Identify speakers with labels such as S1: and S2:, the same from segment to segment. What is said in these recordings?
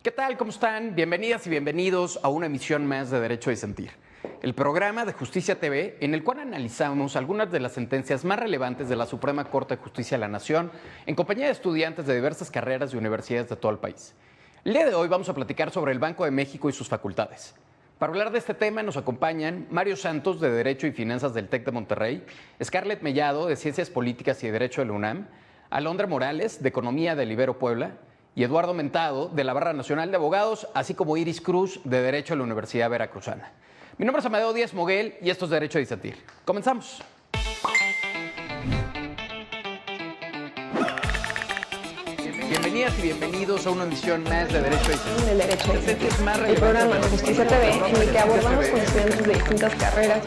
S1: ¿Qué tal? ¿Cómo están? Bienvenidas y bienvenidos a una emisión más de Derecho a Disentir, el programa de Justicia TV en el cual analizamos algunas de las sentencias más relevantes de la Suprema Corte de Justicia de la Nación en compañía de estudiantes de diversas carreras y universidades de todo el país. El día de hoy vamos a platicar sobre el Banco de México y sus facultades. Para hablar de este tema nos acompañan Mario Santos, de Derecho y Finanzas del TEC de Monterrey, Scarlett Mellado, de Ciencias Políticas y Derecho de la UNAM, Alondra Morales, de Economía del Ibero Puebla, y Eduardo Mentado, de la Barra Nacional de Abogados, así como Iris Cruz, de Derecho de la Universidad Veracruzana. Mi nombre es Amadeo Díaz Moguel y esto es Derecho a Disentir. Comenzamos. Bienvenidas y bienvenidos a una emisión más de Derecho a Disentir.
S2: El Derecho a Disentir, el programa de Justicia TV, en el que abordamos con estudiantes de distintas carreras.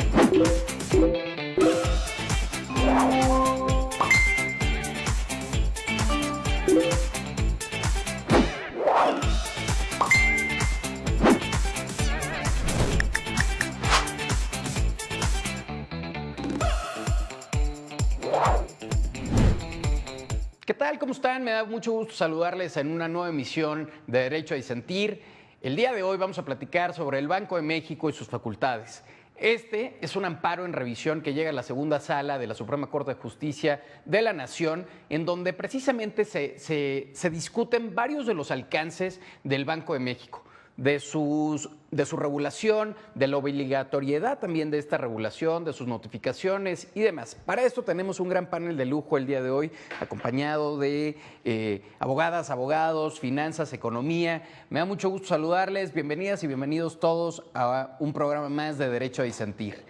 S1: ¿Qué tal? ¿Cómo están? Me da mucho gusto saludarles en una nueva emisión de Derecho a Disentir. El día de hoy vamos a platicar sobre el Banco de México y sus facultades. Este es un amparo en revisión que llega a la segunda sala de la Suprema Corte de Justicia de la Nación, en donde precisamente se discuten varios de los alcances del Banco de México, de su regulación, de la obligatoriedad también de esta regulación, de sus notificaciones y demás. Para esto tenemos un gran panel de lujo el día de hoy, acompañado de abogadas, abogados, finanzas, economía. Me da mucho gusto saludarles. Bienvenidas y bienvenidos todos a un programa más de Derecho a Disentir.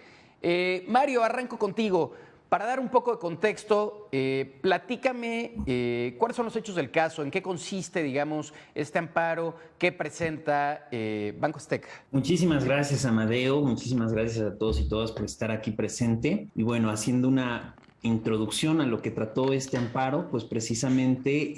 S1: Mario, arranco contigo. Para dar un poco de contexto, platícame cuáles son los hechos del caso, en qué consiste, digamos, este amparo que presenta Banco Azteca.
S3: Muchísimas gracias, Amadeo, muchísimas gracias a todos y todas por estar aquí presente. Y bueno, haciendo una introducción a lo que trató este amparo, pues precisamente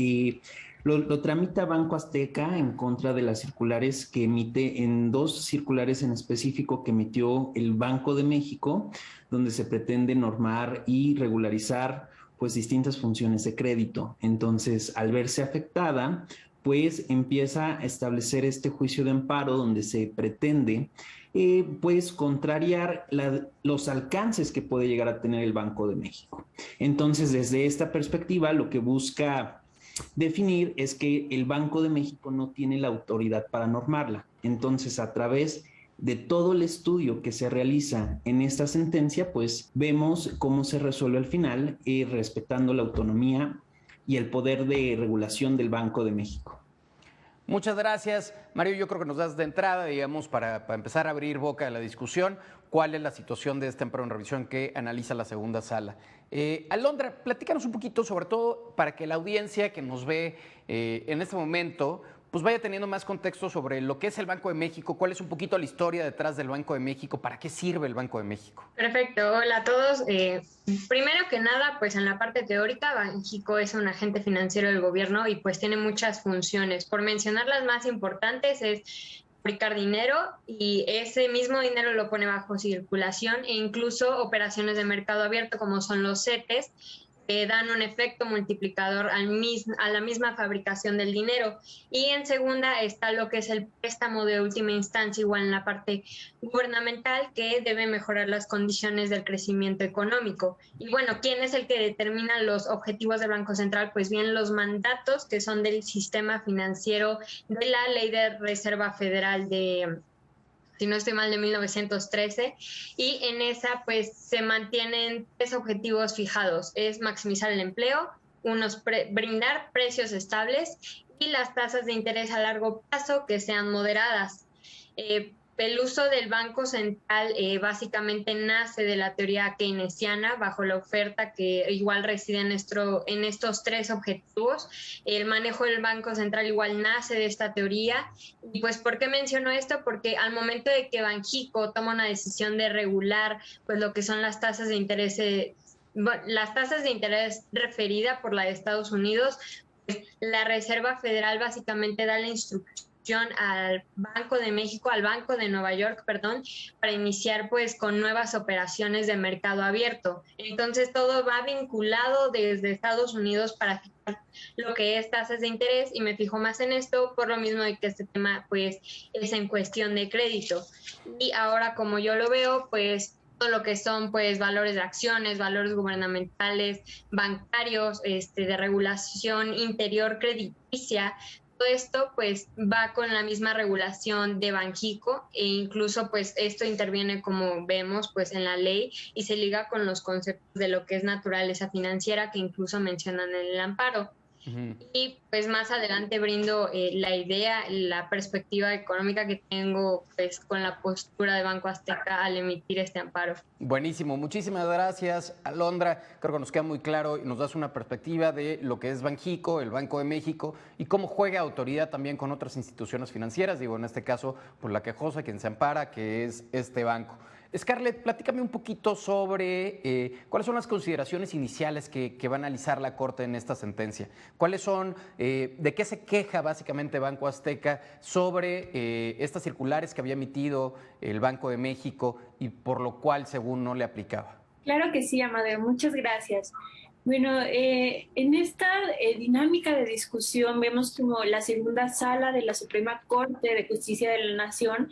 S3: lo tramita Banco Azteca en contra de las circulares que emite, en dos circulares en específico que emitió el Banco de México, donde se pretende normar y regularizar pues distintas funciones de crédito. Entonces, al verse afectada, pues empieza a establecer este juicio de amparo donde se pretende pues contrariar los alcances que puede llegar a tener el Banco de México. Entonces, desde esta perspectiva, lo que busca definir es que el Banco de México no tiene la autoridad para normarla. Entonces, a través de todo el estudio que se realiza en esta sentencia, pues vemos cómo se resuelve al final, respetando la autonomía y el poder de regulación del Banco de México.
S1: Muchas gracias, Mario. Yo creo que nos das de entrada, digamos, para empezar a abrir boca de la discusión, cuál es la situación de este amparo en revisión que analiza la segunda sala. Alondra, platícanos un poquito, sobre todo para que la audiencia que nos ve en este momento pues vaya teniendo más contexto sobre lo que es el Banco de México, cuál es un poquito la historia detrás del Banco de México, para qué sirve el Banco de México.
S4: Perfecto, hola a todos. Primero que nada, pues en la parte teórica, Banxico es un agente financiero del gobierno y pues tiene muchas funciones. Por mencionar las más importantes es fabricar dinero y ese mismo dinero lo pone bajo circulación e incluso operaciones de mercado abierto como son los CETES, que dan un efecto multiplicador a la misma fabricación del dinero. Y en segunda está lo que es el préstamo de última instancia, igual en la parte gubernamental, que debe mejorar las condiciones del crecimiento económico. Y bueno, ¿quién es el que determina los objetivos del Banco Central? Pues bien, los mandatos que son del sistema financiero de la Ley de Reserva Federal si no estoy mal, de 1913, y en esa pues se mantienen tres objetivos fijados: es maximizar el empleo, brindar precios estables y las tasas de interés a largo plazo que sean moderadas. El uso del Banco Central básicamente nace de la teoría keynesiana bajo la oferta que igual reside en estos tres objetivos. El manejo del Banco Central igual nace de esta teoría. Y pues, ¿por qué menciono esto? Porque al momento de que Banxico toma una decisión de regular pues lo que son las tasas de interés, referida por la de Estados Unidos, pues, la Reserva Federal básicamente da la instrucción al Banco de México, al Banco de Nueva York, perdón, para iniciar pues con nuevas operaciones de mercado abierto. Entonces todo va vinculado desde Estados Unidos para lo que es tasas de interés y me fijo más en esto por lo mismo de que este tema pues es en cuestión de crédito. Y ahora como yo lo veo, pues todo lo que son pues valores de acciones, valores gubernamentales, bancarios, de regulación interior crediticia, todo esto pues va con la misma regulación de Banxico e incluso pues esto interviene como vemos pues en la ley y se liga con los conceptos de lo que es naturaleza financiera que incluso mencionan en el amparo. Y pues más adelante brindo la idea, la perspectiva económica que tengo pues con la postura de Banco Azteca al emitir este amparo.
S1: Buenísimo, muchísimas gracias, Alondra. Creo que nos queda muy claro y nos das una perspectiva de lo que es Banxico, el Banco de México, y cómo juega autoridad también con otras instituciones financieras, digo, en este caso, por la quejosa, quien se ampara, que es este banco. Scarlett, platícame un poquito sobre cuáles son las consideraciones iniciales que va a analizar la Corte en esta sentencia. ¿Cuáles son, de qué se queja básicamente Banco Azteca sobre estas circulares que había emitido el Banco de México y por lo cual, según, no le aplicaba?
S5: Claro que sí, Amadeo, muchas gracias. Bueno, en esta dinámica de discusión vemos como la segunda sala de la Suprema Corte de Justicia de la Nación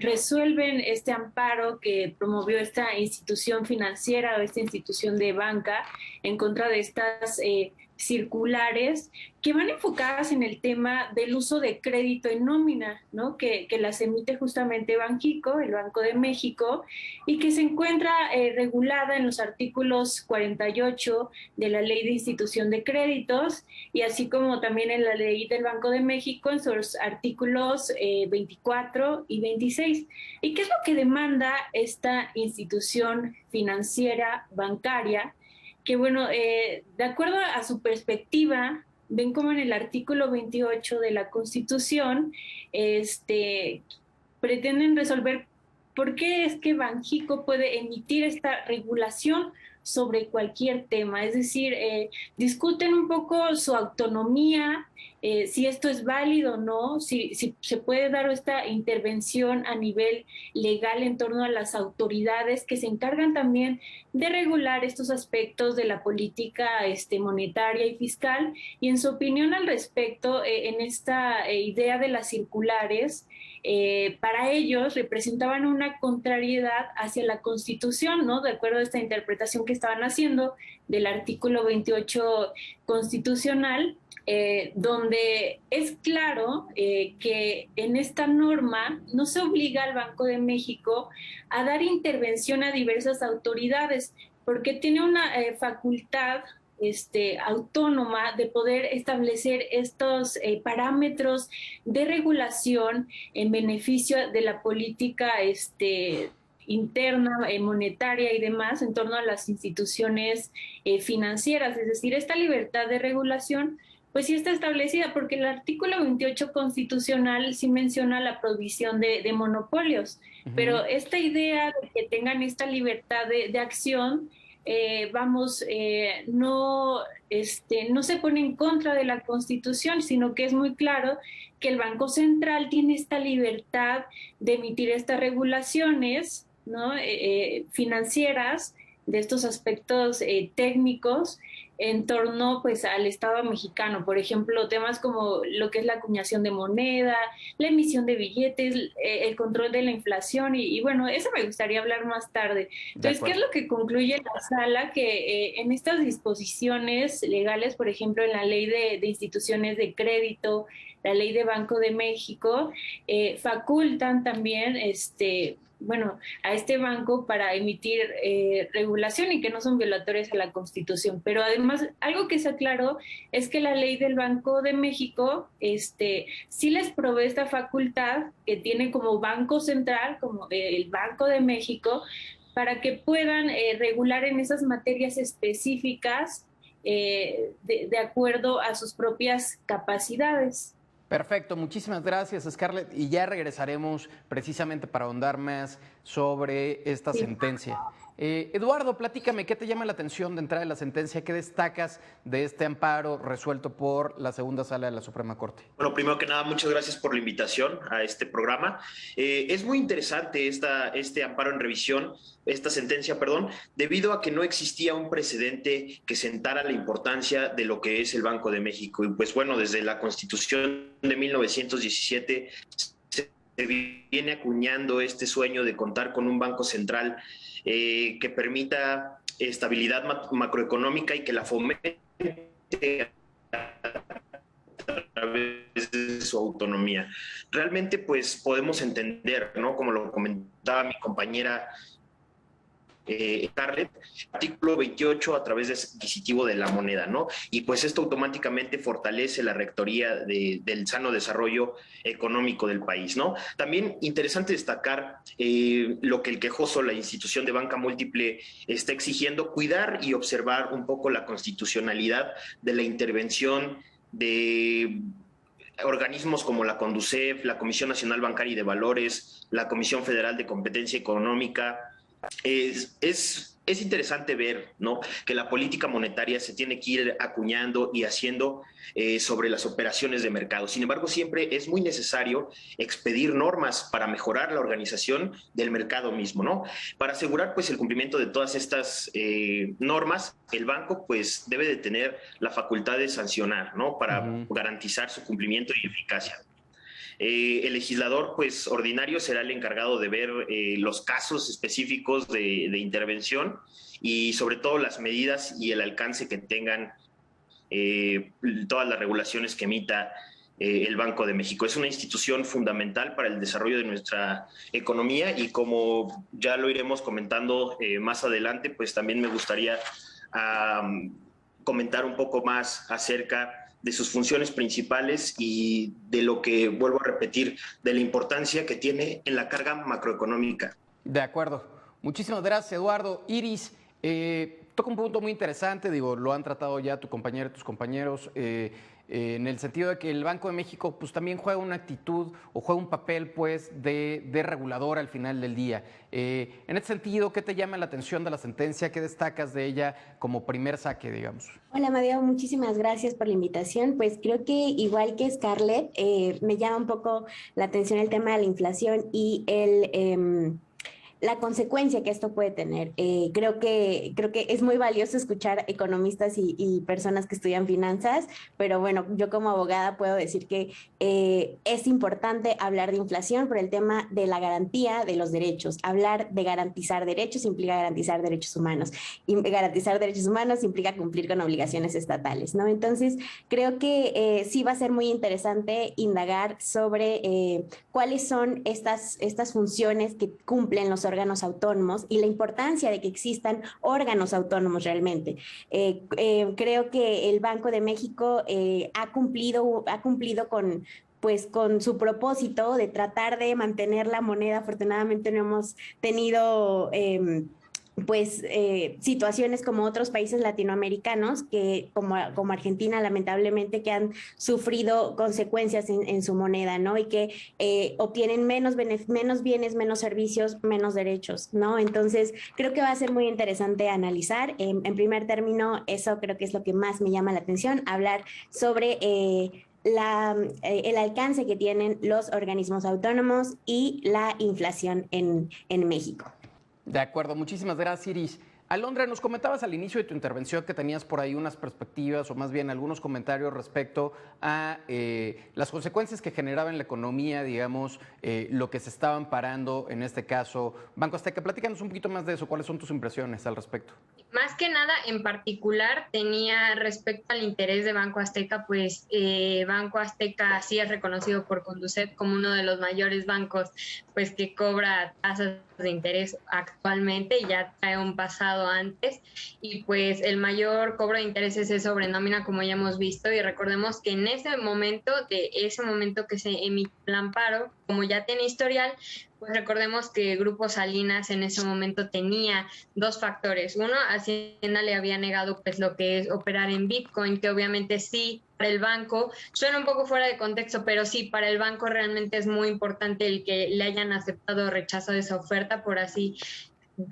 S5: resuelven este amparo que promovió esta institución financiera o esta institución de banca en contra de estas circulares que van enfocadas en el tema del uso de crédito en nómina, ¿no? Que las emite justamente Banxico, el Banco de México, y que se encuentra regulada en los artículos 48 de la Ley de Institución de Créditos y así como también en la Ley del Banco de México en sus artículos 24 y 26. ¿Y qué es lo que demanda esta institución financiera bancaria? Que bueno, de acuerdo a su perspectiva, ven como en el artículo 28 de la Constitución, pretenden resolver por qué es que Banxico puede emitir esta regulación sobre cualquier tema, es decir, discuten un poco su autonomía, si esto es válido o no, si se puede dar esta intervención a nivel legal en torno a las autoridades que se encargan también de regular estos aspectos de la política monetaria y fiscal. Y en su opinión al respecto, en esta idea de las circulares, para ellos representaban una contrariedad hacia la Constitución, ¿no? De acuerdo a esta interpretación que estaban haciendo del artículo 28 constitucional, donde es claro que en esta norma no se obliga al Banco de México a dar intervención a diversas autoridades, porque tiene una facultad autónoma de poder establecer estos parámetros de regulación en beneficio de la política interna, monetaria y demás en torno a las instituciones financieras. Es decir, esta libertad de regulación pues sí está establecida porque el artículo 28 constitucional sí menciona la prohibición de monopolios, pero esta idea de que tengan esta libertad de acción no se pone en contra de la Constitución, sino que es muy claro que el Banco Central tiene esta libertad de emitir estas regulaciones, ¿no? Financieras de estos aspectos técnicos en torno pues al Estado mexicano, por ejemplo, temas como lo que es la acuñación de moneda, la emisión de billetes, el control de la inflación y bueno, eso me gustaría hablar más tarde. Entonces, ¿qué es lo que concluye la sala? Que en estas disposiciones legales, por ejemplo, en la ley de instituciones de crédito, la ley de Banco de México, facultan también a este banco para emitir regulación y que no son violatorias a la Constitución. Pero además, algo que se aclaró es que la ley del Banco de México sí les provee esta facultad que tiene como Banco Central, como el Banco de México, para que puedan regular en esas materias específicas de acuerdo a sus propias capacidades.
S1: Perfecto, muchísimas gracias, Scarlett, y ya regresaremos precisamente para ahondar más sobre esta sentencia. Eduardo, platícame, ¿qué te llama la atención de entrada de la sentencia? ¿Qué destacas de este amparo resuelto por la segunda sala de la Suprema Corte?
S6: Bueno, primero que nada, muchas gracias por la invitación a este programa. Es muy interesante este amparo en revisión, esta sentencia, perdón, debido a que no existía un precedente que sentara la importancia de lo que es el Banco de México. Y pues bueno, desde la Constitución de 1917 se viene acuñando este sueño de contar con un banco central que permita estabilidad macroeconómica y que la fomente a través de su autonomía. Realmente, pues, podemos entender, ¿no? Como lo comentaba mi compañera Scarlett, artículo 28 a través del adquisitivo de la moneda, ¿no? Y pues esto automáticamente fortalece la rectoría del sano desarrollo económico del país, ¿no? También interesante destacar lo que el quejoso, la institución de banca múltiple, está exigiendo, cuidar y observar un poco la constitucionalidad de la intervención de organismos como la CONDUCEF, la Comisión Nacional Bancaria y de Valores, la Comisión Federal de Competencia Económica. Es interesante ver, ¿no?, que la política monetaria se tiene que ir acuñando y haciendo sobre las operaciones de mercado. Sin embargo, siempre es muy necesario expedir normas para mejorar la organización del mercado mismo, ¿no? Para asegurar, pues, el cumplimiento de todas estas normas, el banco, pues, debe de tener la facultad de sancionar, ¿no?, para garantizar su cumplimiento y eficacia. El legislador, pues, ordinario será el encargado de ver los casos específicos de intervención y sobre todo las medidas y el alcance que tengan todas las regulaciones que emita el Banco de México. Es una institución fundamental para el desarrollo de nuestra economía y, como ya lo iremos comentando más adelante, pues también me gustaría comentar un poco más acerca de sus funciones principales y de lo que, vuelvo a repetir, de la importancia que tiene en la carga macroeconómica.
S1: De acuerdo. Muchísimas gracias, Eduardo. Iris, toca un punto muy interesante, digo, lo han tratado ya tu compañero y tus compañeros, en el sentido de que el Banco de México pues también juega una actitud o juega un papel pues de regulador al final del día. En este sentido, ¿qué te llama la atención de la sentencia? ¿Qué destacas de ella como primer saque, digamos?
S7: Hola, Amadeo, muchísimas gracias por la invitación. Pues creo que igual que Scarlett, me llama un poco la atención el tema de la inflación y la consecuencia que esto puede tener. Creo que es muy valioso escuchar economistas y personas que estudian finanzas, pero bueno, yo como abogada puedo decir que es importante hablar de inflación por el tema de la garantía de los derechos. Hablar de garantizar derechos implica garantizar derechos humanos, y garantizar derechos humanos implica cumplir con obligaciones estatales, ¿no? Entonces, creo que sí va a ser muy interesante indagar sobre cuáles son estas funciones que cumplen los órganos autónomos y la importancia de que existan órganos autónomos realmente. Creo que el Banco de México ha cumplido con su propósito de tratar de mantener la moneda. Afortunadamente no hemos tenido situaciones como otros países latinoamericanos que como Argentina, lamentablemente, que han sufrido consecuencias en su moneda, ¿no? Y que obtienen menos bienes, menos servicios, menos derechos, ¿no? Entonces, creo que va a ser muy interesante analizar. En primer término, eso creo que es lo que más me llama la atención, hablar sobre el alcance que tienen los organismos autónomos y la inflación en México.
S1: De acuerdo, muchísimas gracias, Iris. Alondra, nos comentabas al inicio de tu intervención que tenías por ahí unas perspectivas o más bien algunos comentarios respecto a las consecuencias que generaba en la economía, digamos, lo que se estaba amparando, en este caso, Banco Azteca. Platícanos un poquito más de eso. ¿Cuáles son tus impresiones al respecto?
S4: Más que nada, en particular, tenía respecto al interés de Banco Azteca, pues Banco Azteca sí es reconocido por Conducef como uno de los mayores bancos pues que cobra tasas de interés actualmente, y ya trae un pasado antes, y pues el mayor cobro de intereses es sobre nómina, como ya hemos visto, y recordemos que en ese momento que se emitió el amparo, como ya tiene historial, pues recordemos que Grupo Salinas en ese momento tenía dos factores. Uno, Hacienda le había negado pues lo que es operar en Bitcoin, que obviamente sí, para el banco, suena un poco fuera de contexto, pero sí, para el banco realmente es muy importante el que le hayan aceptado o rechazado esa oferta, por así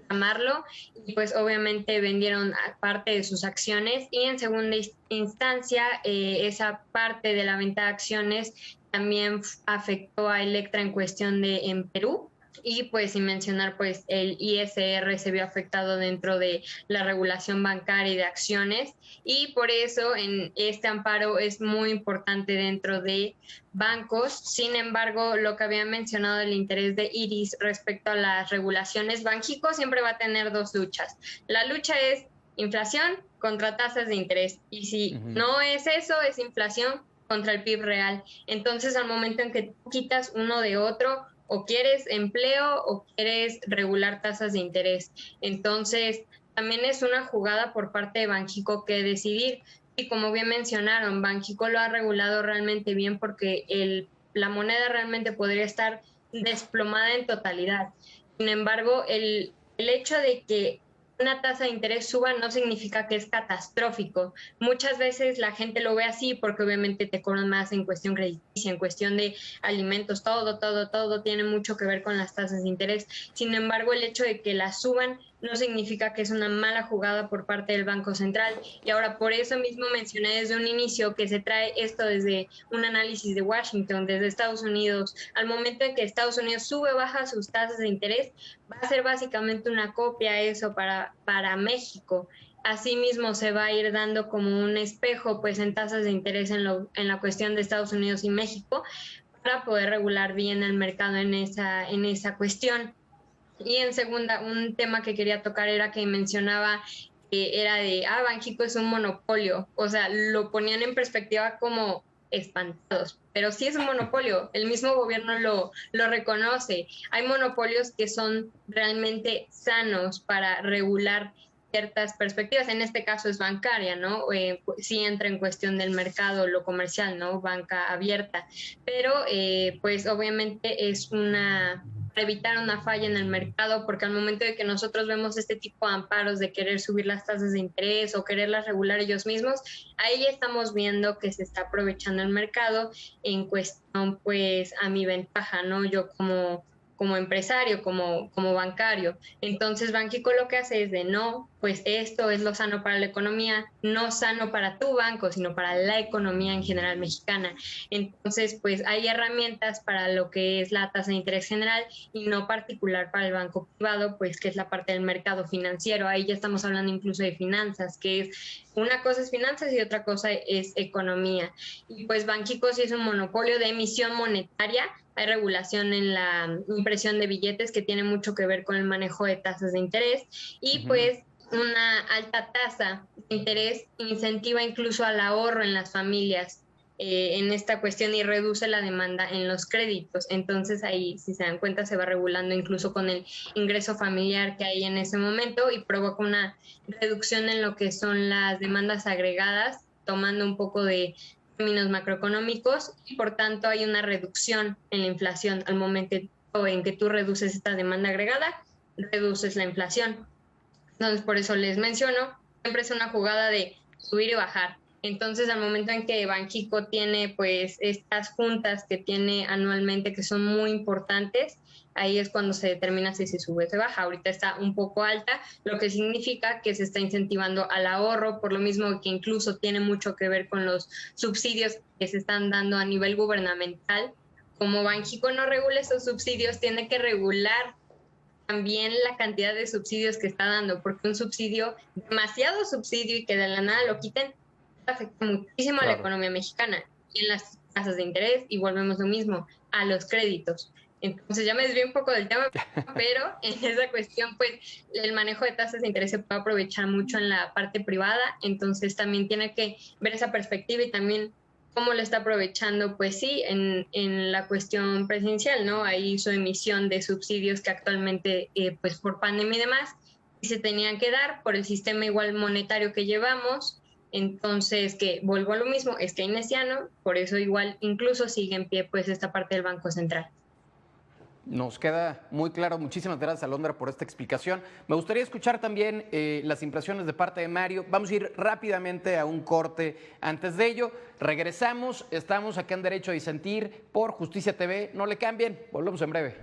S4: llamarlo, y pues obviamente vendieron parte de sus acciones, y en segunda instancia esa parte de la venta de acciones también afectó a Electra en cuestión de en Perú. Y pues sin mencionar, pues el ISR se vio afectado dentro de la regulación bancaria y de acciones, y por eso en este amparo es muy importante dentro de bancos. Sin embargo, lo que había mencionado, el interés de Iris respecto a las regulaciones, Banxico siempre va a tener dos luchas. La lucha es inflación contra tasas de interés, y si no es eso, es inflación contra el PIB real. Entonces, al momento en que tú quitas uno de otro, o quieres empleo o quieres regular tasas de interés. Entonces, también es una jugada por parte de Banxico que decidir. Y como bien mencionaron, Banxico lo ha regulado realmente bien, porque la moneda realmente podría estar desplomada en totalidad. Sin embargo, el hecho de que una tasa de interés suba no significa que es catastrófico. Muchas veces la gente lo ve así porque obviamente te cobran más en cuestión crediticia, en cuestión de alimentos, todo tiene mucho que ver con las tasas de interés. Sin embargo, el hecho de que las suban no significa que es una mala jugada por parte del Banco Central. Y ahora, por eso mismo mencioné desde un inicio que se trae esto desde un análisis de Washington, desde Estados Unidos. Al momento en que Estados Unidos sube o baja sus tasas de interés, va a ser básicamente una copia a eso para México. Asimismo, se va a ir dando como un espejo pues en tasas de interés en la cuestión de Estados Unidos y México, para poder regular bien el mercado en esa cuestión. Y en segunda, un tema que quería tocar era que mencionaba que era de, Banxico es un monopolio. O sea, lo ponían en perspectiva como espantados, pero sí es un monopolio, el mismo gobierno lo reconoce. Hay monopolios que son realmente sanos para regular ciertas perspectivas, en este caso es bancaria, ¿no? Sí entra en cuestión del mercado, lo comercial, ¿no? Banca abierta, pero pues obviamente es para evitar una falla en el mercado, porque al momento de que nosotros vemos este tipo de amparos de querer subir las tasas de interés o quererlas regular ellos mismos, ahí estamos viendo que se está aprovechando el mercado en cuestión pues a mi ventaja, ¿no? Yo como empresario, como bancario. Entonces Banxico lo que hace es de no, pues esto es lo sano para la economía, no sano para tu banco, sino para la economía en general mexicana. Entonces, pues hay herramientas para lo que es la tasa de interés general y no particular para el banco privado, pues que es la parte del mercado financiero. Ahí ya estamos hablando incluso de finanzas, que es una cosa es finanzas y otra cosa es economía. Y pues Banxico sí es un monopolio de emisión monetaria. Hay regulación en la impresión de billetes que tiene mucho que ver con el manejo de tasas de interés, y pues una alta tasa de interés incentiva incluso al ahorro en las familias en esta cuestión y reduce la demanda en los créditos. Entonces ahí, si se dan cuenta, se va regulando incluso con el ingreso familiar que hay en ese momento y provoca una reducción en lo que son las demandas agregadas, tomando un poco de términos macroeconómicos, y por tanto hay una reducción en la inflación. Al momento en que tú reduces esta demanda agregada, reduces la inflación. Entonces, por eso les menciono, siempre es una jugada de subir y bajar. Entonces, al momento en que Banxico tiene pues estas juntas que tiene anualmente, que son muy importantes, ahí es cuando se determina si se sube o se baja. Ahorita está un poco alta, lo que significa que se está incentivando al ahorro, por lo mismo que incluso tiene mucho que ver con los subsidios que se están dando a nivel gubernamental. Como Banxico no regula esos subsidios, tiene que regular también la cantidad de subsidios que está dando, porque un subsidio, demasiado subsidio y que de la nada lo quiten, afecta muchísimo a la economía mexicana y en las tasas de interés, y volvemos lo mismo, a los créditos. Entonces ya me desvié un poco del tema, pero en esa cuestión, pues el manejo de tasas de interés se puede aprovechar mucho en la parte privada, entonces también tiene que ver esa perspectiva y también cómo lo está aprovechando, pues sí, en la cuestión presidencial, ¿no? Ahí su emisión de subsidios que actualmente, pues por pandemia y demás, se tenían que dar por el sistema igual monetario que llevamos. Entonces, que vuelvo a lo mismo, es keynesiano, por eso igual incluso sigue en pie pues esta parte del Banco Central.
S1: Nos queda muy claro. Muchísimas gracias, Alondra, por esta explicación. Me gustaría escuchar también las impresiones de parte de Mario. Vamos a ir rápidamente a un corte. Antes de ello, regresamos. Estamos acá en Derecho a Disentir por Justicia TV. No le cambien. Volvemos en breve.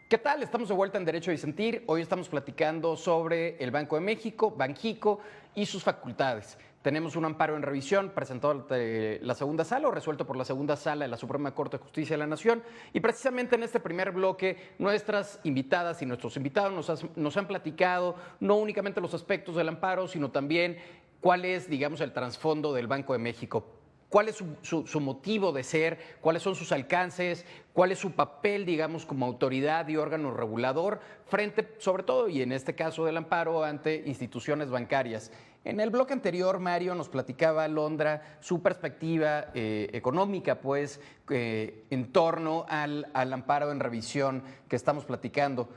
S1: ¿Qué tal? Estamos de vuelta en Derecho a Disentir. Hoy estamos platicando sobre el Banco de México, Banjico y sus facultades. Tenemos un amparo en revisión presentado ante la segunda sala o resuelto por la segunda sala de la Suprema Corte de Justicia de la Nación. Y precisamente en este primer bloque, nuestras invitadas y nuestros invitados nos han platicado no únicamente los aspectos del amparo, sino también cuál es, digamos, el trasfondo del Banco de México. ¿Cuál es su motivo de ser? ¿Cuáles son sus alcances? ¿Cuál es su papel, digamos, como autoridad y órgano regulador frente, sobre todo, y en este caso del amparo, ante instituciones bancarias? En el bloque anterior, Mario nos platicaba, Alondra, su perspectiva económica, pues, en torno al amparo en revisión que estamos platicando.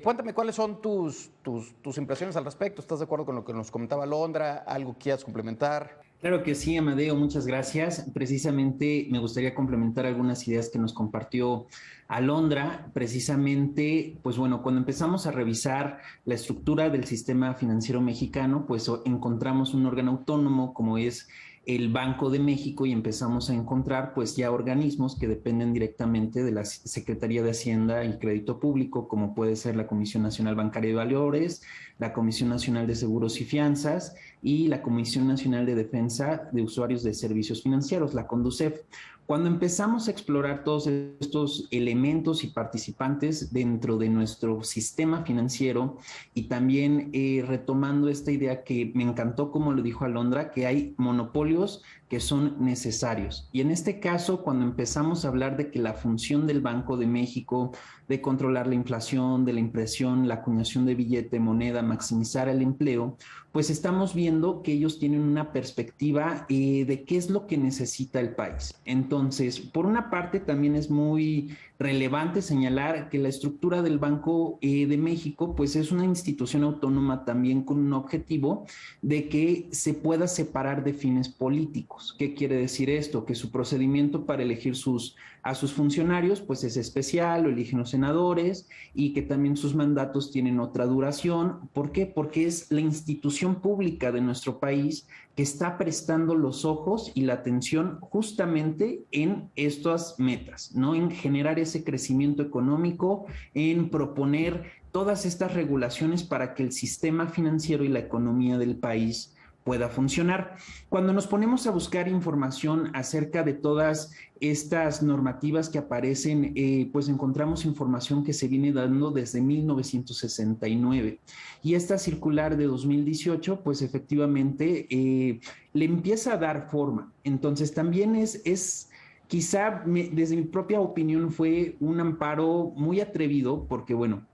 S1: Cuéntame, ¿cuáles son tus impresiones al respecto? ¿Estás de acuerdo con lo que nos comentaba Alondra? ¿Algo quieras complementar?
S3: Claro que sí, Amadeo, muchas gracias. Precisamente me gustaría complementar algunas ideas que nos compartió Alondra. Precisamente, pues bueno, cuando empezamos a revisar la estructura del sistema financiero mexicano, pues encontramos un órgano autónomo como es el Banco de México y empezamos a encontrar pues ya organismos que dependen directamente de la Secretaría de Hacienda y Crédito Público, como puede ser la Comisión Nacional Bancaria de Valores, la Comisión Nacional de Seguros y Fianzas y la Comisión Nacional de Defensa de Usuarios de Servicios Financieros, la CONDUCEF. Cuando empezamos a explorar todos estos elementos y participantes dentro de nuestro sistema financiero y también retomando esta idea que me encantó, como lo dijo Alondra, que hay monopolios que son necesarios. Y en este caso, cuando empezamos a hablar de que la función del Banco de México de controlar la inflación, de la impresión, la acuñación de billete, moneda, maximizar el empleo, pues estamos viendo que ellos tienen una perspectiva de qué es lo que necesita el país. Entonces, por una parte, también es muy relevante señalar que la estructura del Banco de México, pues es una institución autónoma también con un objetivo de que se pueda separar de fines políticos. ¿Qué quiere decir esto? Que su procedimiento para elegir a sus funcionarios, pues es especial, lo eligen los senadores y que también sus mandatos tienen otra duración. ¿Por qué? Porque es la institución pública de nuestro país que está prestando los ojos y la atención justamente en estas metas, ¿no? En generar ese crecimiento económico, en proponer todas estas regulaciones para que el sistema financiero y la economía del país pueda funcionar. Cuando nos ponemos a buscar información acerca de todas estas normativas que aparecen, pues encontramos información que se viene dando desde 1969. Y esta circular de 2018, pues efectivamente le empieza a dar forma. Entonces también quizá desde mi propia opinión fue un amparo muy atrevido porque, bueno,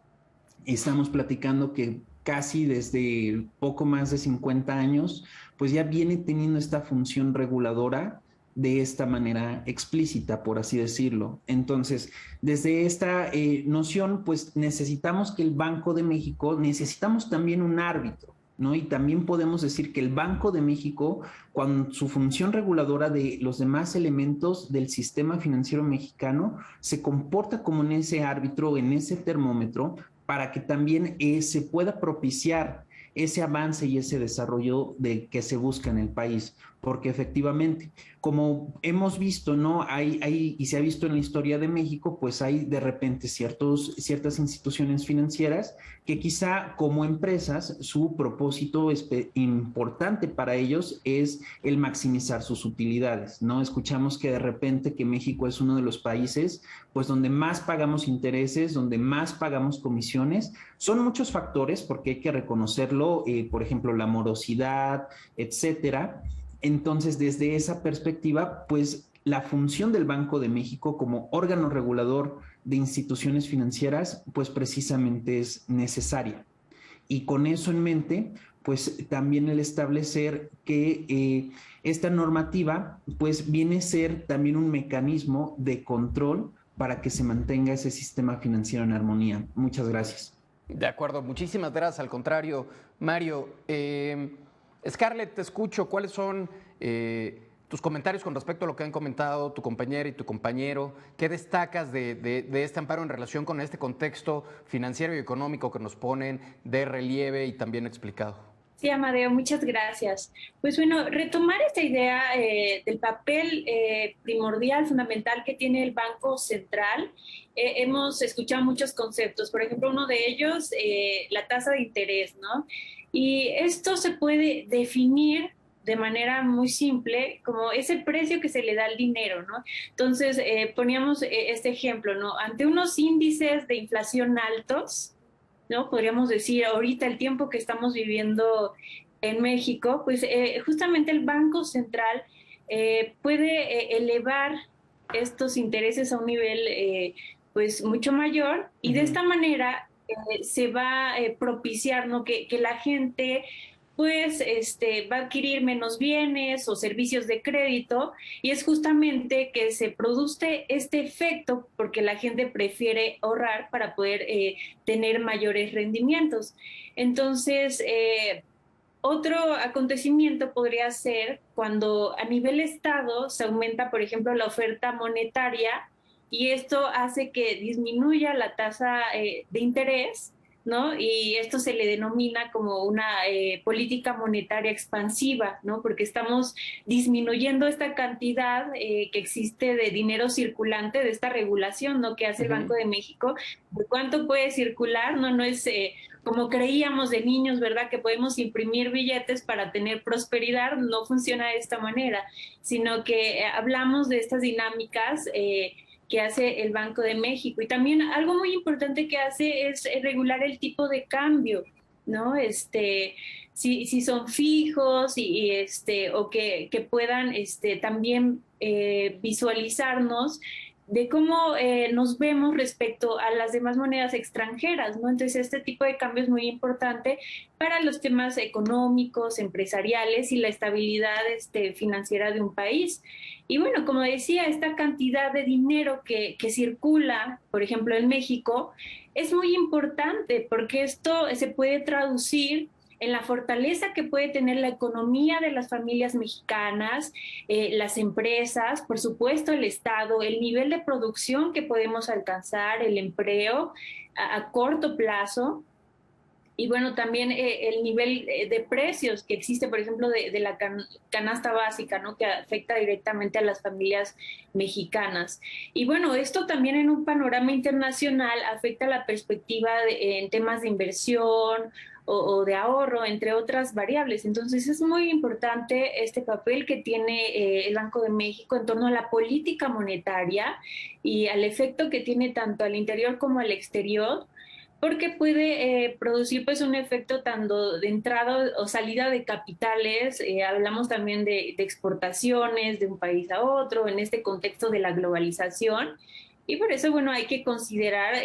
S3: estamos platicando que casi desde poco más de 50 años, pues ya viene teniendo esta función reguladora de esta manera explícita, por así decirlo. Entonces, desde esta noción, pues necesitamos que el Banco de México, necesitamos también un árbitro, ¿no? Y también podemos decir que el Banco de México, con su función reguladora de los demás elementos del sistema financiero mexicano, se comporta como en ese árbitro, en ese termómetro, para que también se pueda propiciar ese avance y ese desarrollo que se busca en el país. Porque efectivamente, como hemos visto, ¿no? Y se ha visto en la historia de México, pues hay de repente ciertas instituciones financieras que quizá como empresas su propósito importante para ellos es el maximizar sus utilidades, ¿no? Escuchamos que de repente que México es uno de los países pues donde más pagamos intereses, donde más pagamos comisiones. Son muchos factores porque hay que reconocerlo, por ejemplo, la morosidad, etcétera. Entonces, desde esa perspectiva, pues la función del Banco de México como órgano regulador de instituciones financieras, pues precisamente es necesaria. Y con eso en mente, pues también el establecer que esta normativa, pues viene a ser también un mecanismo de control para que se mantenga ese sistema financiero en armonía. Muchas gracias.
S1: De acuerdo, muchísimas gracias. Al contrario, Mario, Scarlett, te escucho. ¿Cuáles son tus comentarios con respecto a lo que han comentado tu compañera y tu compañero? ¿Qué destacas de este amparo en relación con este contexto financiero y económico que nos ponen de relieve y también explicado?
S5: Sí, Amadeo, muchas gracias. Pues bueno, retomar esta idea del papel primordial, fundamental que tiene el Banco Central. Hemos escuchado muchos conceptos, por ejemplo, uno de ellos, la tasa de interés, ¿no? Y esto se puede definir de manera muy simple como ese precio que se le da al dinero, ¿no? Entonces, poníamos este ejemplo, ¿no? Ante unos índices de inflación altos, ¿no? Podríamos decir ahorita el tiempo que estamos viviendo en México, pues justamente el Banco Central puede elevar estos intereses a un nivel pues mucho mayor y de esta manera se va a propiciar, ¿no? Que la gente pues va a adquirir menos bienes o servicios de crédito y es justamente que se produce este efecto porque la gente prefiere ahorrar para poder tener mayores rendimientos. Entonces, otro acontecimiento podría ser cuando a nivel estado se aumenta, por ejemplo, la oferta monetaria y esto hace que disminuya la tasa de interés, ¿no? Y esto se le denomina como una política monetaria expansiva, ¿no? Porque estamos disminuyendo esta cantidad que existe de dinero circulante, de esta regulación, ¿no? Que hace el Banco de México, de cuánto puede circular, ¿no? No es como creíamos de niños, ¿verdad? Que podemos imprimir billetes para tener prosperidad, no funciona de esta manera, sino que hablamos de estas dinámicas que hace el Banco de México. Y también algo muy importante que hace es regular el tipo de cambio, ¿no? Si son fijos o que puedan también visualizarnos de cómo nos vemos respecto a las demás monedas extranjeras, ¿no? Entonces, este tipo de cambio es muy importante para los temas económicos, empresariales y la estabilidad financiera de un país. Y bueno, como decía, esta cantidad de dinero que circula, por ejemplo, en México, es muy importante porque esto se puede traducir en la fortaleza que puede tener la economía de las familias mexicanas, las empresas, por supuesto el Estado, el nivel de producción que podemos alcanzar, el empleo a corto plazo. Y bueno, también el nivel de precios que existe, por ejemplo, de la canasta básica, ¿no? Que afecta directamente a las familias mexicanas. Y bueno, esto también en un panorama internacional afecta la perspectiva en temas de inversión o de ahorro, entre otras variables. Entonces es muy importante este papel que tiene el Banco de México en torno a la política monetaria y al efecto que tiene tanto al interior como al exterior, porque puede producir pues un efecto tanto de entrada o salida de capitales, hablamos también de exportaciones de un país a otro en este contexto de la globalización y por eso bueno hay que considerar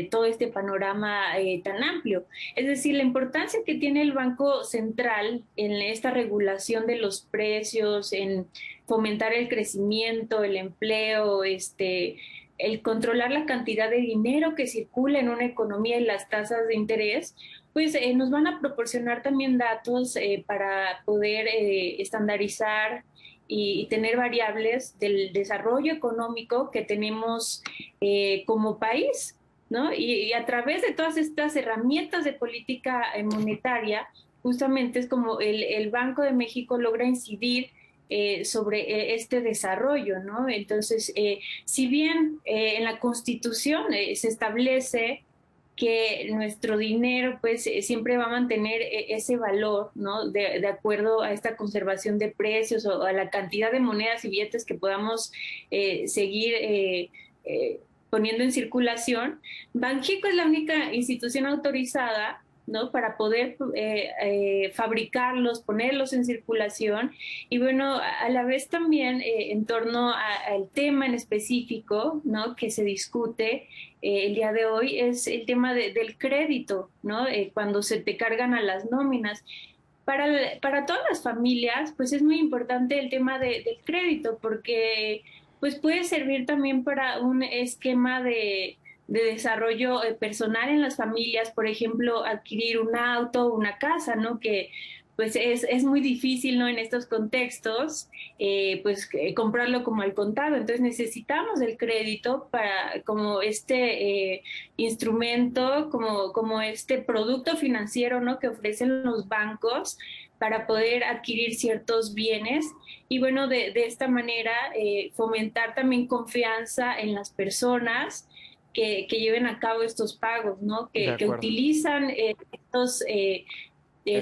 S5: todo este panorama tan amplio, es decir, la importancia que tiene el Banco Central en esta regulación de los precios, en fomentar el crecimiento, el empleo, el controlar la cantidad de dinero que circula en una economía y las tasas de interés, pues nos van a proporcionar también datos para poder estandarizar y tener variables del desarrollo económico que tenemos como país, ¿no? Y a través de todas estas herramientas de política monetaria, justamente es como el Banco de México logra incidir sobre este desarrollo, ¿no? Entonces, si bien en la Constitución se establece que nuestro dinero pues siempre va a mantener ese valor, ¿no? De acuerdo a esta conservación de precios o a la cantidad de monedas y billetes que podamos seguir poniendo en circulación, Banxico es la única institución autorizada, ¿no? Para poder fabricarlos, ponerlos en circulación y bueno, a la vez también en torno al tema en específico, ¿no? Que se discute el día de hoy es el tema del crédito, ¿no? Cuando se te cargan a las nóminas. Para todas las familias, pues es muy importante el tema del crédito porque pues puede servir también para un esquema de desarrollo personal en las familias, por ejemplo, adquirir un auto, una casa, ¿no? Que pues es muy difícil, ¿no? En estos contextos, comprarlo como al contado. Entonces necesitamos el crédito para, como instrumento, como este producto financiero, ¿no? Que ofrecen los bancos para poder adquirir ciertos bienes y bueno, de esta manera fomentar también confianza en las personas que lleven a cabo estos pagos, ¿no? Que utilizan estos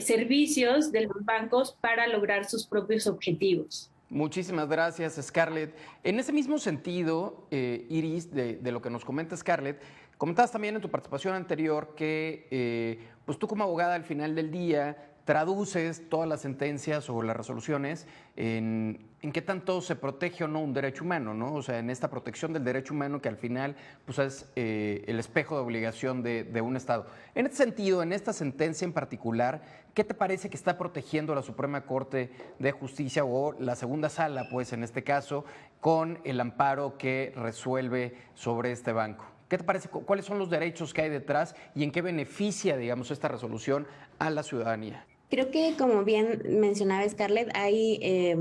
S5: servicios de los bancos para lograr sus propios objetivos.
S1: Muchísimas gracias, Scarlett. En ese mismo sentido, Iris, de lo que nos comenta Scarlett, comentabas también en tu participación anterior que pues tú como abogada al final del día traduces todas las sentencias o las resoluciones en qué tanto se protege o no un derecho humano, ¿no? O sea, en esta protección del derecho humano que al final pues, es el espejo de obligación de un Estado. En este sentido, en esta sentencia en particular, ¿qué te parece que está protegiendo la Suprema Corte de Justicia o la segunda sala, pues en este caso, con el amparo que resuelve sobre este banco? ¿Qué te parece? ¿Cuáles son los derechos que hay detrás y en qué beneficia, digamos, esta resolución a la ciudadanía?
S7: Creo que, como bien mencionaba Scarlett, hay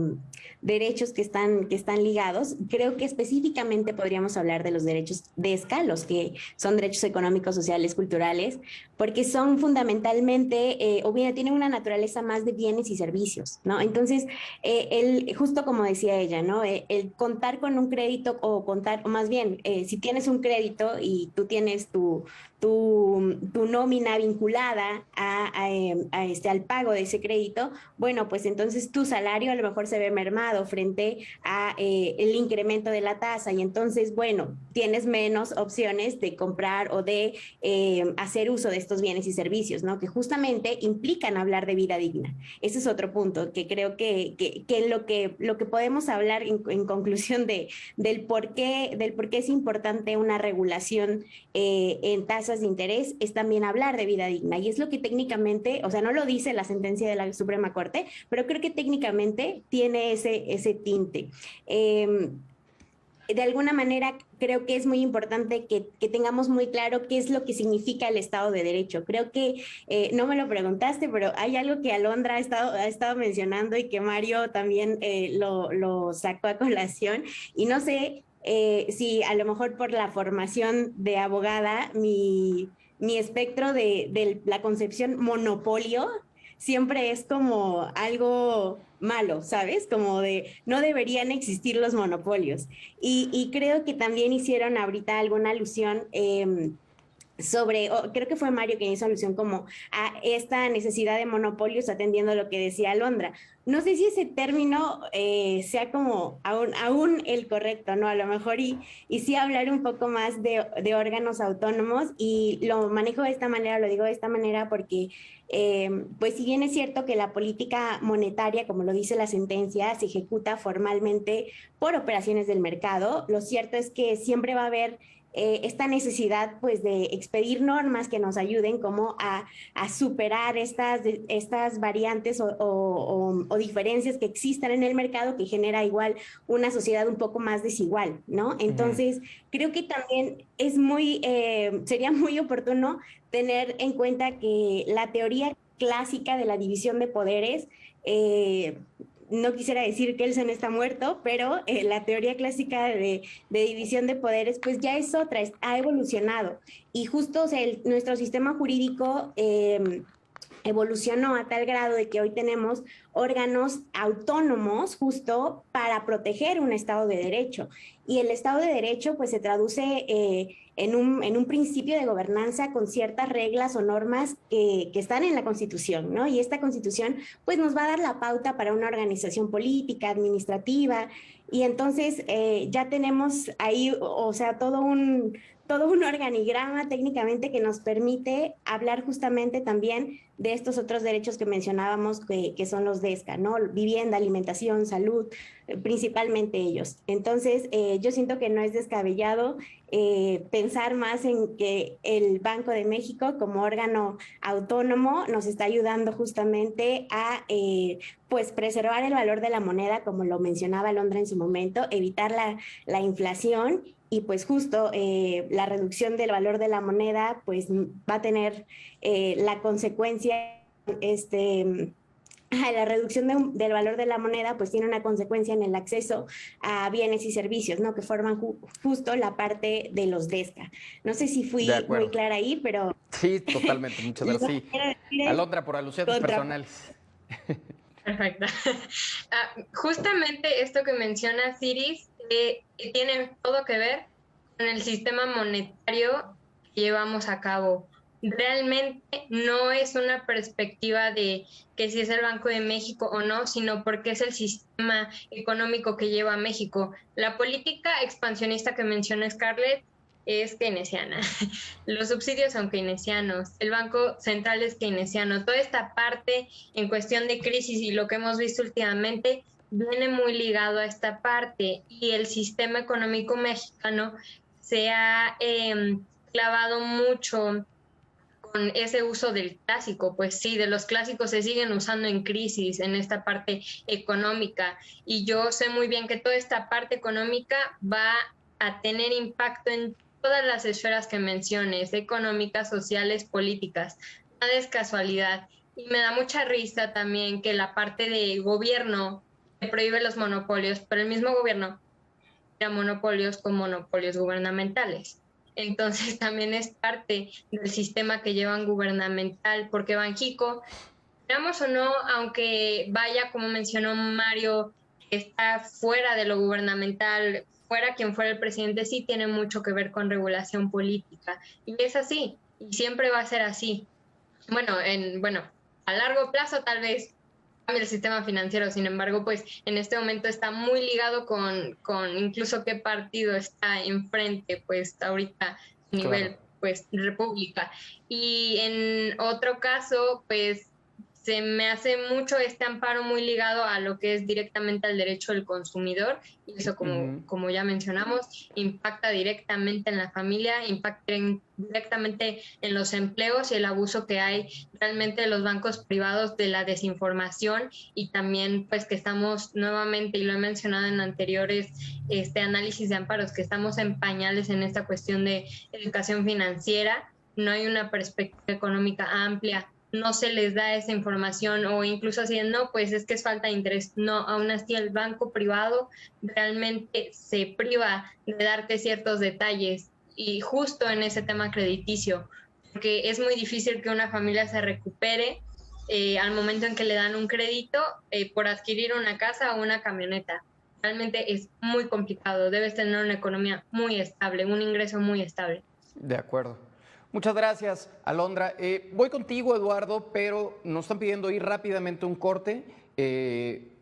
S7: derechos que están ligados. Creo que específicamente podríamos hablar de los derechos de escalos, que son derechos económicos, sociales, culturales, porque son fundamentalmente, o bien tienen una naturaleza más de bienes y servicios, ¿no? Entonces, justo como decía ella, ¿no? El contar con un crédito o más bien, si tienes un crédito y tú tienes tu nómina vinculada al pago de ese crédito, bueno, pues entonces tu salario a lo mejor se ve mermado frente a el incremento de la tasa y entonces, bueno, tienes menos opciones de comprar o de hacer uso de estos bienes y servicios, ¿no? Que justamente implican hablar de vida digna. Ese es otro punto que creo que lo que podemos hablar en conclusión del por qué es importante una regulación en tasas de interés es también hablar de vida digna y es lo que técnicamente, o sea, no lo dice la sentencia de la Suprema Corte, pero creo que técnicamente tiene ese tinte. De alguna manera creo que es muy importante que tengamos muy claro qué es lo que significa el Estado de Derecho. Creo que no me lo preguntaste, pero hay algo que Alondra ha estado mencionando y que Mario también lo sacó a colación y no sé si a lo mejor por la formación de abogada mi espectro de la concepción monopolio siempre es como algo malo, ¿sabes? Como de no deberían existir los monopolios. Y creo que también hicieron ahorita alguna alusión creo que fue Mario quien hizo alusión como a esta necesidad de monopolios atendiendo lo que decía Alondra. No sé si ese término sea como aún el correcto, ¿no? A lo mejor y sí hablar un poco más de órganos autónomos y lo manejo de esta manera, lo digo de esta manera porque pues si bien es cierto que la política monetaria, como lo dice la sentencia, se ejecuta formalmente por operaciones del mercado, lo cierto es que siempre va a haber esta necesidad pues de expedir normas que nos ayuden como a superar estas variantes o diferencias que existan en el mercado que genera igual una sociedad un poco más desigual, ¿no? Entonces, creo que también sería muy oportuno tener en cuenta que la teoría clásica de la división de poderes no quisiera decir que Kelsen está muerto, pero la teoría clásica de división de poderes pues ya es otra, ha evolucionado. Y justo, o sea, nuestro sistema jurídico evolucionó a tal grado de que hoy tenemos órganos autónomos justo para proteger un Estado de Derecho. Y el Estado de Derecho pues se traduce en un principio de gobernanza con ciertas reglas o normas que están en la Constitución, ¿no? Y esta Constitución pues nos va a dar la pauta para una organización política, administrativa, y entonces ya tenemos ahí, o sea, todo un organigrama técnicamente que nos permite hablar justamente también de estos otros derechos que mencionábamos que son los DESCA, ¿no? Vivienda, alimentación, salud, principalmente ellos. Entonces, yo siento que no es descabellado pensar más en que el Banco de México como órgano autónomo nos está ayudando justamente a pues preservar el valor de la moneda, como lo mencionaba Alondra en su momento, evitar la inflación y pues justo la reducción del valor de la moneda pues va a tener la consecuencia la reducción del valor de la moneda pues tiene una consecuencia en el acceso a bienes y servicios, ¿no? Que forman justo la parte de los DESCA. No sé si fui muy clara ahí, pero...
S1: Sí, totalmente, muchas gracias. Sí. Alondra, por alusiones personales.
S4: Perfecto. Justamente esto que menciona Ciris tiene todo que ver con el sistema monetario que llevamos a cabo. Realmente no es una perspectiva de que si es el Banco de México o no, sino porque es el sistema económico que lleva a México. La política expansionista que menciona Scarlett es keynesiana. Los subsidios son keynesianos. El Banco Central es keynesiano. Toda esta parte en cuestión de crisis y lo que hemos visto últimamente viene muy ligado a esta parte, y el sistema económico mexicano se ha clavado mucho con ese uso del clásico. Pues sí, de los clásicos se siguen usando en crisis, en esta parte económica, y yo sé muy bien que toda esta parte económica va a tener impacto en todas las esferas que menciones, económicas, sociales, políticas. Nada es casualidad. Y me da mucha risa también que la parte de gobierno que prohíbe los monopolios, pero el mismo gobierno crea monopolios con monopolios gubernamentales. Entonces también es parte del sistema que llevan gubernamental, porque Banxico, digamos o no, aunque vaya, como mencionó Mario, está fuera de lo gubernamental, fuera quien fuera el presidente, sí tiene mucho que ver con regulación política. Y es así, y siempre va a ser así. Bueno, a largo plazo tal vez cambie el sistema financiero, sin embargo, pues en este momento está muy ligado con incluso qué partido está enfrente, pues ahorita a nivel, pues, república. Y en otro caso, pues se me hace mucho este amparo muy ligado a lo que es directamente al derecho del consumidor, y eso, como ya mencionamos, impacta directamente en la familia, impacta directamente en los empleos y el abuso que hay realmente de los bancos privados, de la desinformación, y también pues que estamos nuevamente, y lo he mencionado en anteriores análisis de amparos, que estamos en pañales en esta cuestión de educación financiera. No hay una perspectiva económica amplia, no se les da esa información, o incluso así, no, pues es que es falta de interés. No, aún así el banco privado realmente se priva de darte ciertos detalles, y justo en ese tema crediticio, porque es muy difícil que una familia se recupere al momento en que le dan un crédito por adquirir una casa o una camioneta. Realmente es muy complicado, debes tener una economía muy estable, un ingreso muy estable.
S1: De acuerdo. Muchas gracias, Alondra. Voy contigo, Eduardo, pero nos están pidiendo ir rápidamente un corte.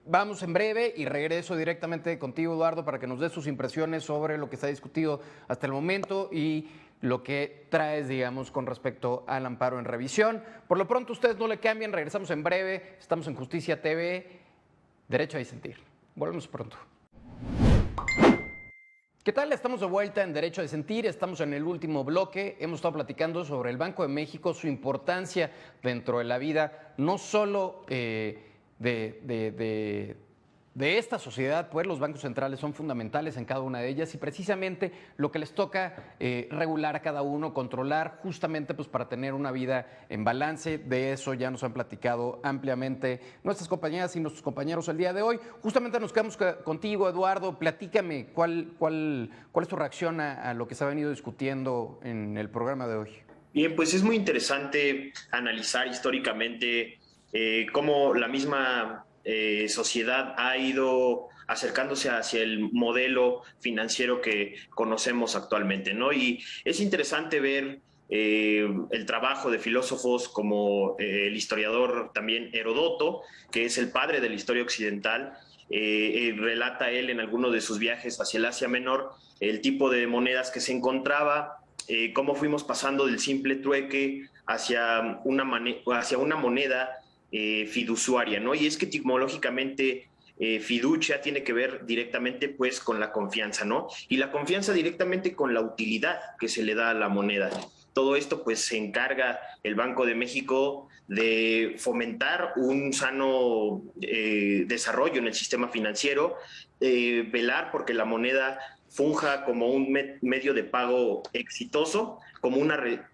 S1: Vamos en breve y regreso directamente contigo, Eduardo, para que nos des sus impresiones sobre lo que se ha discutido hasta el momento y lo que traes, digamos, con respecto al amparo en revisión. Por lo pronto, ustedes no le cambien, regresamos en breve. Estamos en Justicia TV, Derecho a Disentir. Volvemos pronto. ¿Qué tal? Estamos de vuelta en Derecho a Disentir, estamos en el último bloque. Hemos estado platicando sobre el Banco de México, su importancia dentro de la vida, no solo de esta sociedad, pues los bancos centrales son fundamentales en cada una de ellas, y precisamente lo que les toca regular a cada uno, controlar, justamente pues para tener una vida en balance. De eso ya nos han platicado ampliamente nuestras compañeras y nuestros compañeros el día de hoy. Justamente nos quedamos contigo, Eduardo. Platícame cuál es tu reacción a lo que se ha venido discutiendo en el programa de hoy.
S6: Bien, pues es muy interesante analizar históricamente cómo la misma sociedad ha ido acercándose hacia el modelo financiero que conocemos actualmente, ¿no? Y es interesante ver el trabajo de filósofos como el historiador también Heródoto, que es el padre de la historia occidental. Relata él en alguno de sus viajes hacia el Asia Menor el tipo de monedas que se encontraba, cómo fuimos pasando del simple trueque hacia una moneda fiduciaria, ¿no? Y es que etimológicamente fiducia tiene que ver directamente pues con la confianza, ¿no? Y la confianza directamente con la utilidad que se le da a la moneda. Todo esto pues se encarga el Banco de México de fomentar un sano desarrollo en el sistema financiero, velar porque la moneda funja como un medio de pago exitoso, como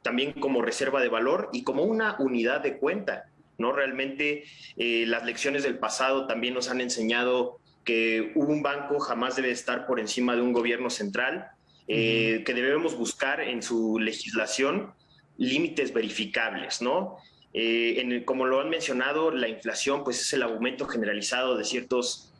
S6: también como reserva de valor y como una unidad de cuenta ¿no? Realmente las lecciones del pasado también nos han enseñado que un banco jamás debe estar por encima de un gobierno central, que debemos buscar en su legislación límites verificables, ¿no? Como lo han mencionado, la inflación pues es el aumento generalizado de ciertos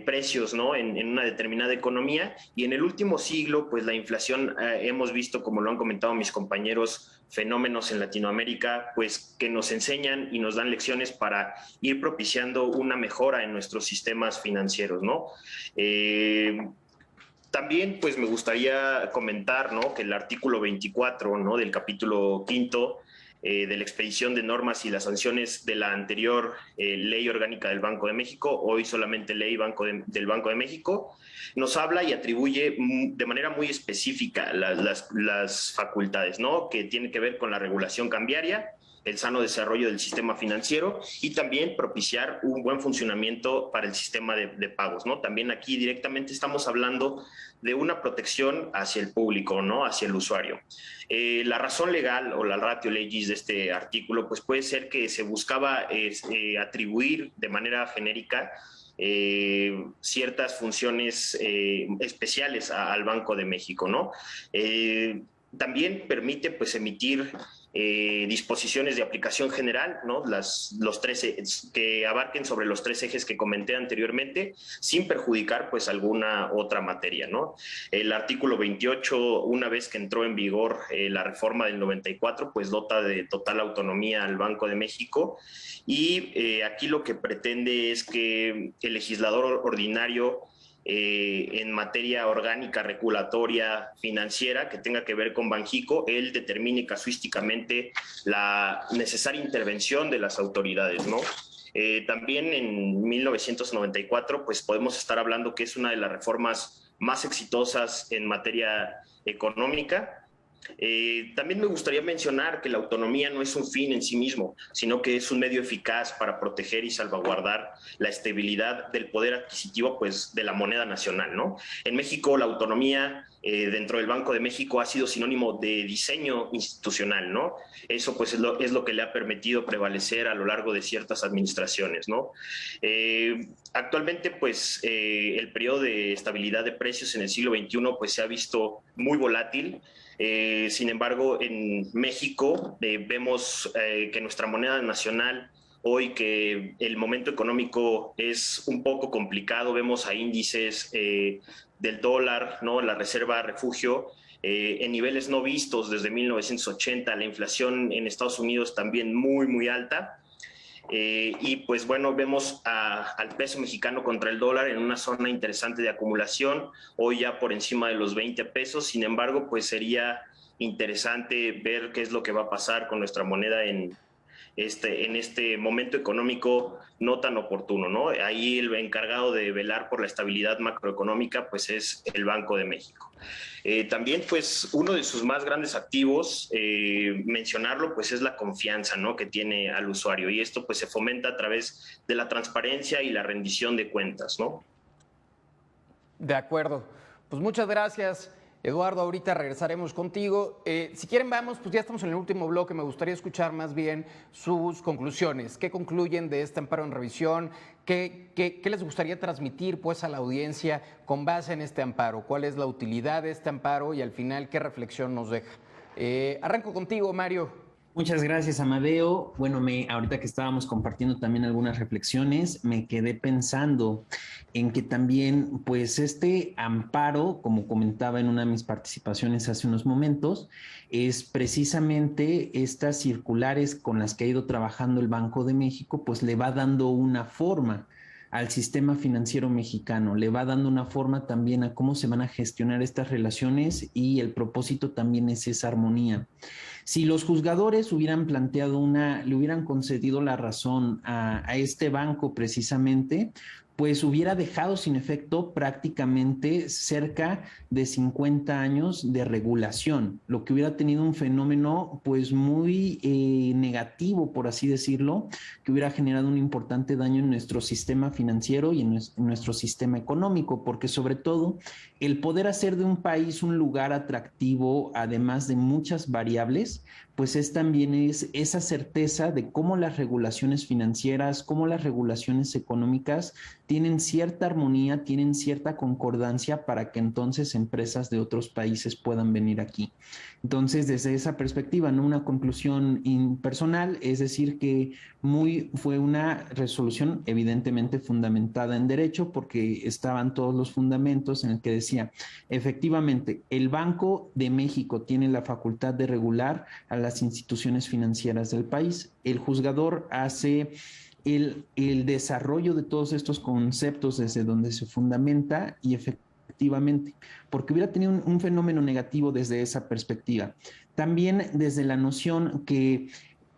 S6: precios, ¿no? en una determinada economía, y en el último siglo pues la inflación hemos visto, como lo han comentado mis compañeros, fenómenos en Latinoamérica pues que nos enseñan y nos dan lecciones para ir propiciando una mejora en nuestros sistemas financieros, ¿no? También pues me gustaría comentar, ¿no?, que el artículo 24, ¿no?, del capítulo 5 de la expedición de normas y las sanciones de la anterior ley orgánica del Banco de México, hoy solamente ley del Banco de México, nos habla y atribuye de manera muy específica las facultades, ¿no?, que tiene que ver con la regulación cambiaria, el sano desarrollo del sistema financiero y también propiciar un buen funcionamiento para el sistema de pagos, ¿no? También aquí directamente estamos hablando de una protección hacia el público, ¿no?, hacia el usuario. La razón legal o la ratio legis de este artículo pues puede ser que se buscaba atribuir de manera genérica ciertas funciones especiales al Banco de México, ¿no? También permite pues emitir disposiciones de aplicación general, ¿no?, los 13 que abarquen sobre los 3 ejes que comenté anteriormente, sin perjudicar pues alguna otra materia, ¿no? El artículo 28, una vez que entró en vigor la reforma del 94, pues dota de total autonomía al Banco de México, y aquí lo que pretende es que el legislador ordinario en materia orgánica, regulatoria, financiera, que tenga que ver con Banjico, él determine casuísticamente la necesaria intervención de las autoridades, ¿no? También en 1994, pues podemos estar hablando que es una de las reformas más exitosas en materia económica. También me gustaría mencionar que la autonomía no es un fin en sí mismo, sino que es un medio eficaz para proteger y salvaguardar la estabilidad del poder adquisitivo pues, de la moneda nacional, ¿no? En México, la autonomía dentro del Banco de México ha sido sinónimo de diseño institucional, ¿no? Eso pues es lo que le ha permitido prevalecer a lo largo de ciertas administraciones, ¿no? Actualmente pues el periodo de estabilidad de precios en el siglo XXI pues se ha visto muy volátil. Sin embargo, en México vemos que nuestra moneda nacional, hoy que el momento económico es un poco complicado, vemos a índices del dólar, ¿no?, la reserva refugio, en niveles no vistos desde 1980, la inflación en Estados Unidos también muy, muy alta. Y pues bueno, vemos al peso mexicano contra el dólar en una zona interesante de acumulación, hoy ya por encima de los 20 pesos, sin embargo, pues sería interesante ver qué es lo que va a pasar con nuestra moneda en este momento económico no tan oportuno, ¿no? Ahí el encargado de velar por la estabilidad macroeconómica pues es el Banco de México. También pues uno de sus más grandes activos, mencionarlo, pues es la confianza, ¿no?, que tiene al usuario, y esto pues se fomenta a través de la transparencia y la rendición de cuentas, ¿no?
S1: De acuerdo. Pues muchas gracias, Eduardo. Ahorita regresaremos contigo. Si quieren, vamos, pues ya estamos en el último bloque. Me gustaría escuchar más bien sus conclusiones. ¿Qué concluyen de este amparo en revisión? ¿Qué les gustaría transmitir pues a la audiencia con base en este amparo? ¿Cuál es la utilidad de este amparo y al final qué reflexión nos deja? Arranco contigo, Mario.
S3: Muchas gracias, Amadeo. Bueno, ahorita que estábamos compartiendo también algunas reflexiones, me quedé pensando en que también, pues este amparo, como comentaba en una de mis participaciones hace unos momentos, es precisamente estas circulares con las que ha ido trabajando el Banco de México, pues le va dando una forma al sistema financiero mexicano, le va dando una forma también a cómo se van a gestionar estas relaciones, y el propósito también es esa armonía. Si los juzgadores hubieran planteado le hubieran concedido la razón a este banco precisamente, pues hubiera dejado sin efecto prácticamente cerca de 50 años de regulación, lo que hubiera tenido un fenómeno pues muy negativo, por así decirlo, que hubiera generado un importante daño en nuestro sistema financiero y en nuestro sistema económico, porque sobre todo el poder hacer de un país un lugar atractivo, además de muchas variables, pues también esa certeza de cómo las regulaciones financieras, cómo las regulaciones económicas tienen cierta armonía, tienen cierta concordancia para que entonces empresas de otros países puedan venir aquí. Entonces, desde esa perspectiva, ¿no? Una conclusión impersonal, es decir, que fue una resolución evidentemente fundamentada en derecho, porque estaban todos los fundamentos en el que decía, efectivamente, el Banco de México tiene la facultad de regular a las instituciones financieras del país. El juzgador hace el desarrollo de todos estos conceptos desde donde se fundamenta y efectivamente, porque hubiera tenido un fenómeno negativo desde esa perspectiva. También desde la noción que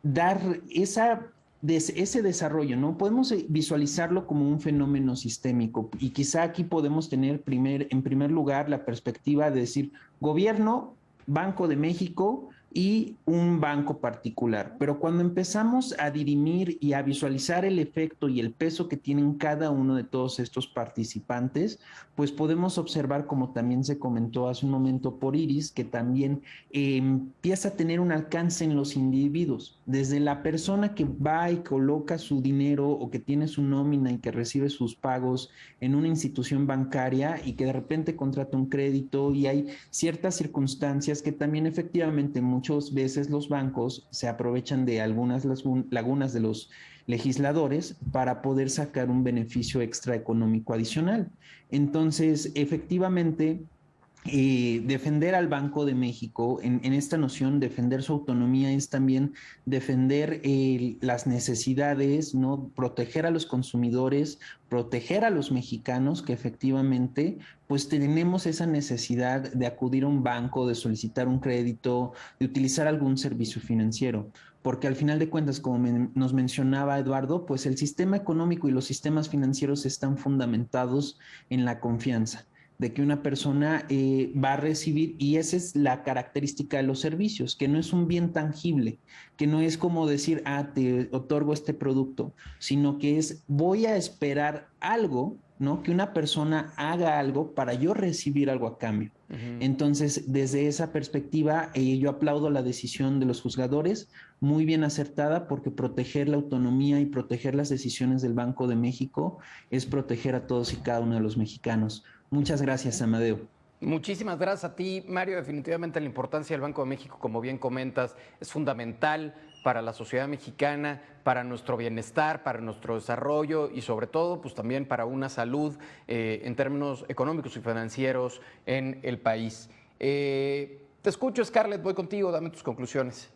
S3: dar ese desarrollo, ¿no? Podemos visualizarlo como un fenómeno sistémico y quizá aquí podemos tener en primer lugar la perspectiva de decir gobierno, Banco de México y un banco particular. Pero cuando empezamos a dirimir y a visualizar el efecto y el peso que tienen cada uno de todos estos participantes, pues podemos observar, como también se comentó hace un momento por Iris, que también empieza a tener un alcance en los individuos. Desde la persona que va y coloca su dinero o que tiene su nómina y que recibe sus pagos en una institución bancaria y que de repente contrata un crédito y hay ciertas circunstancias que también efectivamente muchas veces los bancos se aprovechan de algunas lagunas de los legisladores para poder sacar un beneficio extra económico adicional. Entonces, efectivamente, defender al Banco de México en esta noción, defender su autonomía es también defender las necesidades, ¿no? Proteger a los consumidores, proteger a los mexicanos que efectivamente pues tenemos esa necesidad de acudir a un banco, de solicitar un crédito, de utilizar algún servicio financiero. Porque al final de cuentas, como nos mencionaba Eduardo, pues el sistema económico y los sistemas financieros están fundamentados en la confianza de que una persona va a recibir, y esa es la característica de los servicios, que no es un bien tangible, que no es como decir, te otorgo este producto, sino que es, voy a esperar algo, ¿no? Que una persona haga algo para yo recibir algo a cambio. Entonces, desde esa perspectiva, yo aplaudo la decisión de los juzgadores, muy bien acertada, porque proteger la autonomía y proteger las decisiones del Banco de México es proteger a todos y cada uno de los mexicanos. Muchas gracias, Amadeo.
S1: Muchísimas gracias a ti, Mario. Definitivamente la importancia del Banco de México, como bien comentas, es fundamental para la sociedad mexicana, para nuestro bienestar, para nuestro desarrollo y sobre todo pues también para una salud en términos económicos y financieros en el país. Te escucho, Scarlett, voy contigo, dame tus conclusiones.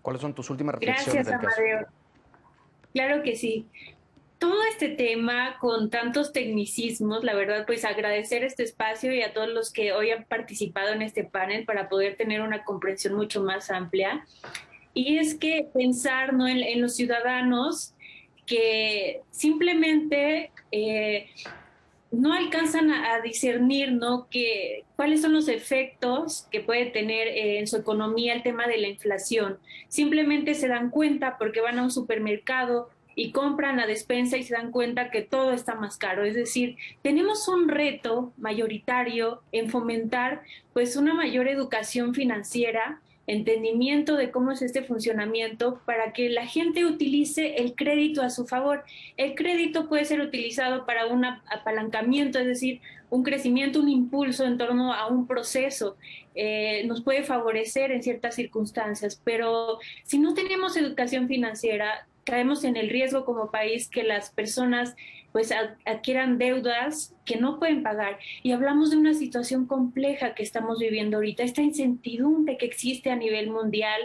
S1: ¿Cuáles son tus últimas reflexiones del caso?
S5: Gracias, Amadeo. Claro que sí. Todo este tema con tantos tecnicismos, la verdad, pues agradecer este espacio y a todos los que hoy han participado en este panel para poder tener una comprensión mucho más amplia. Y es que pensar, ¿no? en los ciudadanos que simplemente no alcanzan a discernir, ¿no? cuáles son los efectos que puede tener en su economía el tema de la inflación. Simplemente se dan cuenta porque van a un supermercado y compran la despensa y se dan cuenta que todo está más caro. Es decir, tenemos un reto mayoritario en fomentar pues una mayor educación financiera, entendimiento de cómo es este funcionamiento para que la gente utilice el crédito a su favor. El crédito puede ser utilizado para un apalancamiento, es decir, un crecimiento, un impulso en torno a un proceso. Nos puede favorecer en ciertas circunstancias, pero si no tenemos educación financiera, caemos en el riesgo como país que las personas pues adquieran deudas que no pueden pagar. Y hablamos de una situación compleja que estamos viviendo ahorita, esta incertidumbre que existe a nivel mundial.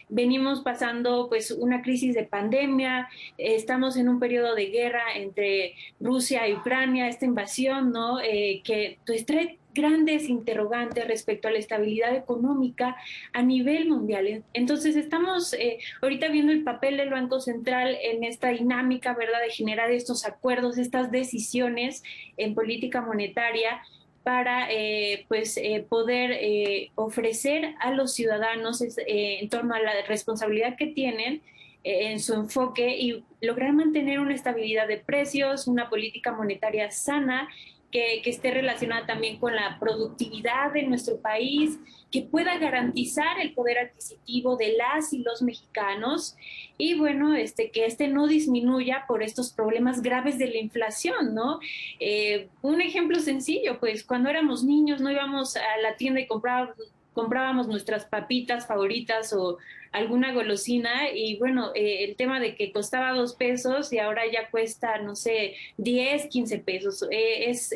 S5: Venimos pasando pues una crisis de pandemia, estamos en un periodo de guerra entre Rusia y Ucrania, esta invasión, ¿no? Que pues trae grandes interrogantes respecto a la estabilidad económica a nivel mundial. Entonces estamos ahorita viendo el papel del Banco Central en esta dinámica, ¿verdad?, de generar estos acuerdos, estas decisiones en política monetaria para poder ofrecer a los ciudadanos en torno a la responsabilidad que tienen en su enfoque y lograr mantener una estabilidad de precios, una política monetaria sana que esté relacionada también con la productividad de nuestro país, que pueda garantizar el poder adquisitivo de las y los mexicanos y bueno, que no disminuya por estos problemas graves de la inflación, ¿no? Un ejemplo sencillo, pues cuando éramos niños no íbamos a la tienda y comprábamos nuestras papitas favoritas o alguna golosina y bueno, el tema de que costaba 2 pesos y ahora ya cuesta, no sé, 10, 15 pesos. Es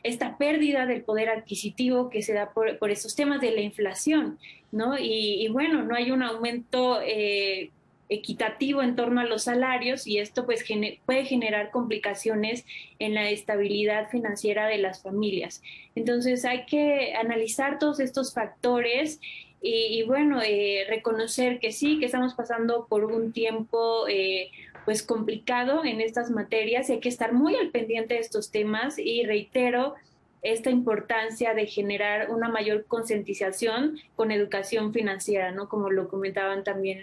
S5: esta pérdida del poder adquisitivo que se da por estos temas de la inflación, ¿no? Y bueno, no hay un aumento equitativo en torno a los salarios y esto pues puede generar complicaciones en la estabilidad financiera de las familias. Entonces hay que analizar todos estos factores y bueno, reconocer que sí, que estamos pasando por un tiempo pues complicado en estas materias y hay que estar muy al pendiente de estos temas y reitero esta importancia de generar una mayor concientización con educación financiera, ¿no? Como lo comentaban también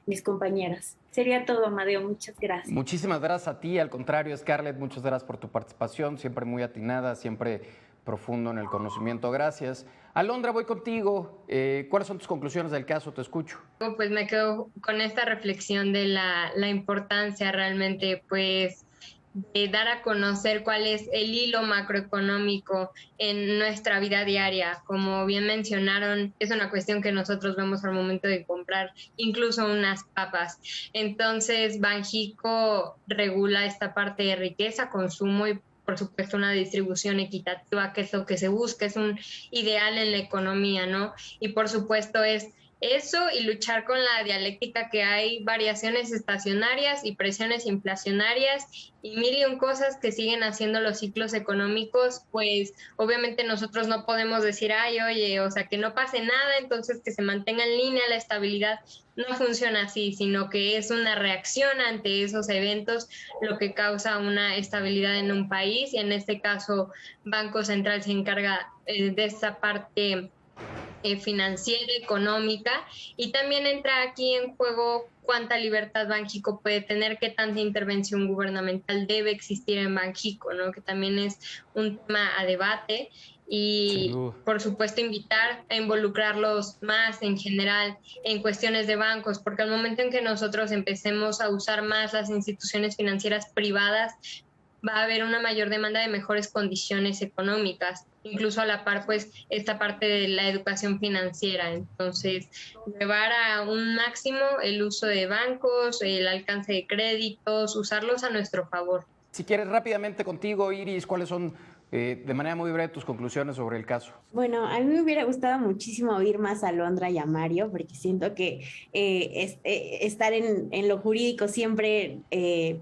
S5: mis compañeras. Sería todo, Amadeo. Muchas gracias.
S1: Muchísimas gracias a ti. Al contrario, Scarlett, muchas gracias por tu participación, siempre muy atinada, siempre profundo en el conocimiento. Gracias. Alondra, voy contigo. ¿Cuáles son tus conclusiones del caso? Te escucho.
S4: Pues me quedo con esta reflexión de la importancia realmente, pues, de dar a conocer cuál es el hilo macroeconómico en nuestra vida diaria. Como bien mencionaron, es una cuestión que nosotros vemos al momento de comprar incluso unas papas. Entonces, Banxico regula esta parte de riqueza, consumo y por supuesto una distribución equitativa, que es lo que se busca, es un ideal en la economía, ¿no? Y por supuesto es eso y luchar con la dialéctica que hay variaciones estacionarias y presiones inflacionarias y mil y un cosas que siguen haciendo los ciclos económicos, pues obviamente nosotros no podemos decir, ay, oye, o sea, que no pase nada, entonces que se mantenga en línea la estabilidad. No funciona así, sino que es una reacción ante esos eventos lo que causa una estabilidad en un país y en este caso Banco Central se encarga de esta parte financiera, económica, y también entra aquí en juego cuánta libertad Banxico puede tener, qué tanta intervención gubernamental debe existir en Banxico, ¿no? Que también es un tema a debate y por supuesto invitar a involucrarlos más en general en cuestiones de bancos, porque al momento en que nosotros empecemos a usar más las instituciones financieras privadas, va a haber una mayor demanda de mejores condiciones económicas, incluso a la par, pues, esta parte de la educación financiera. Entonces, llevar a un máximo el uso de bancos, el alcance de créditos, usarlos a nuestro favor.
S1: Si quieres, rápidamente contigo, Iris, ¿cuáles son, de manera muy breve, tus conclusiones sobre el caso?
S7: Bueno, a mí me hubiera gustado muchísimo oír más a Alondra y a Mario, porque siento que estar en lo jurídico siempre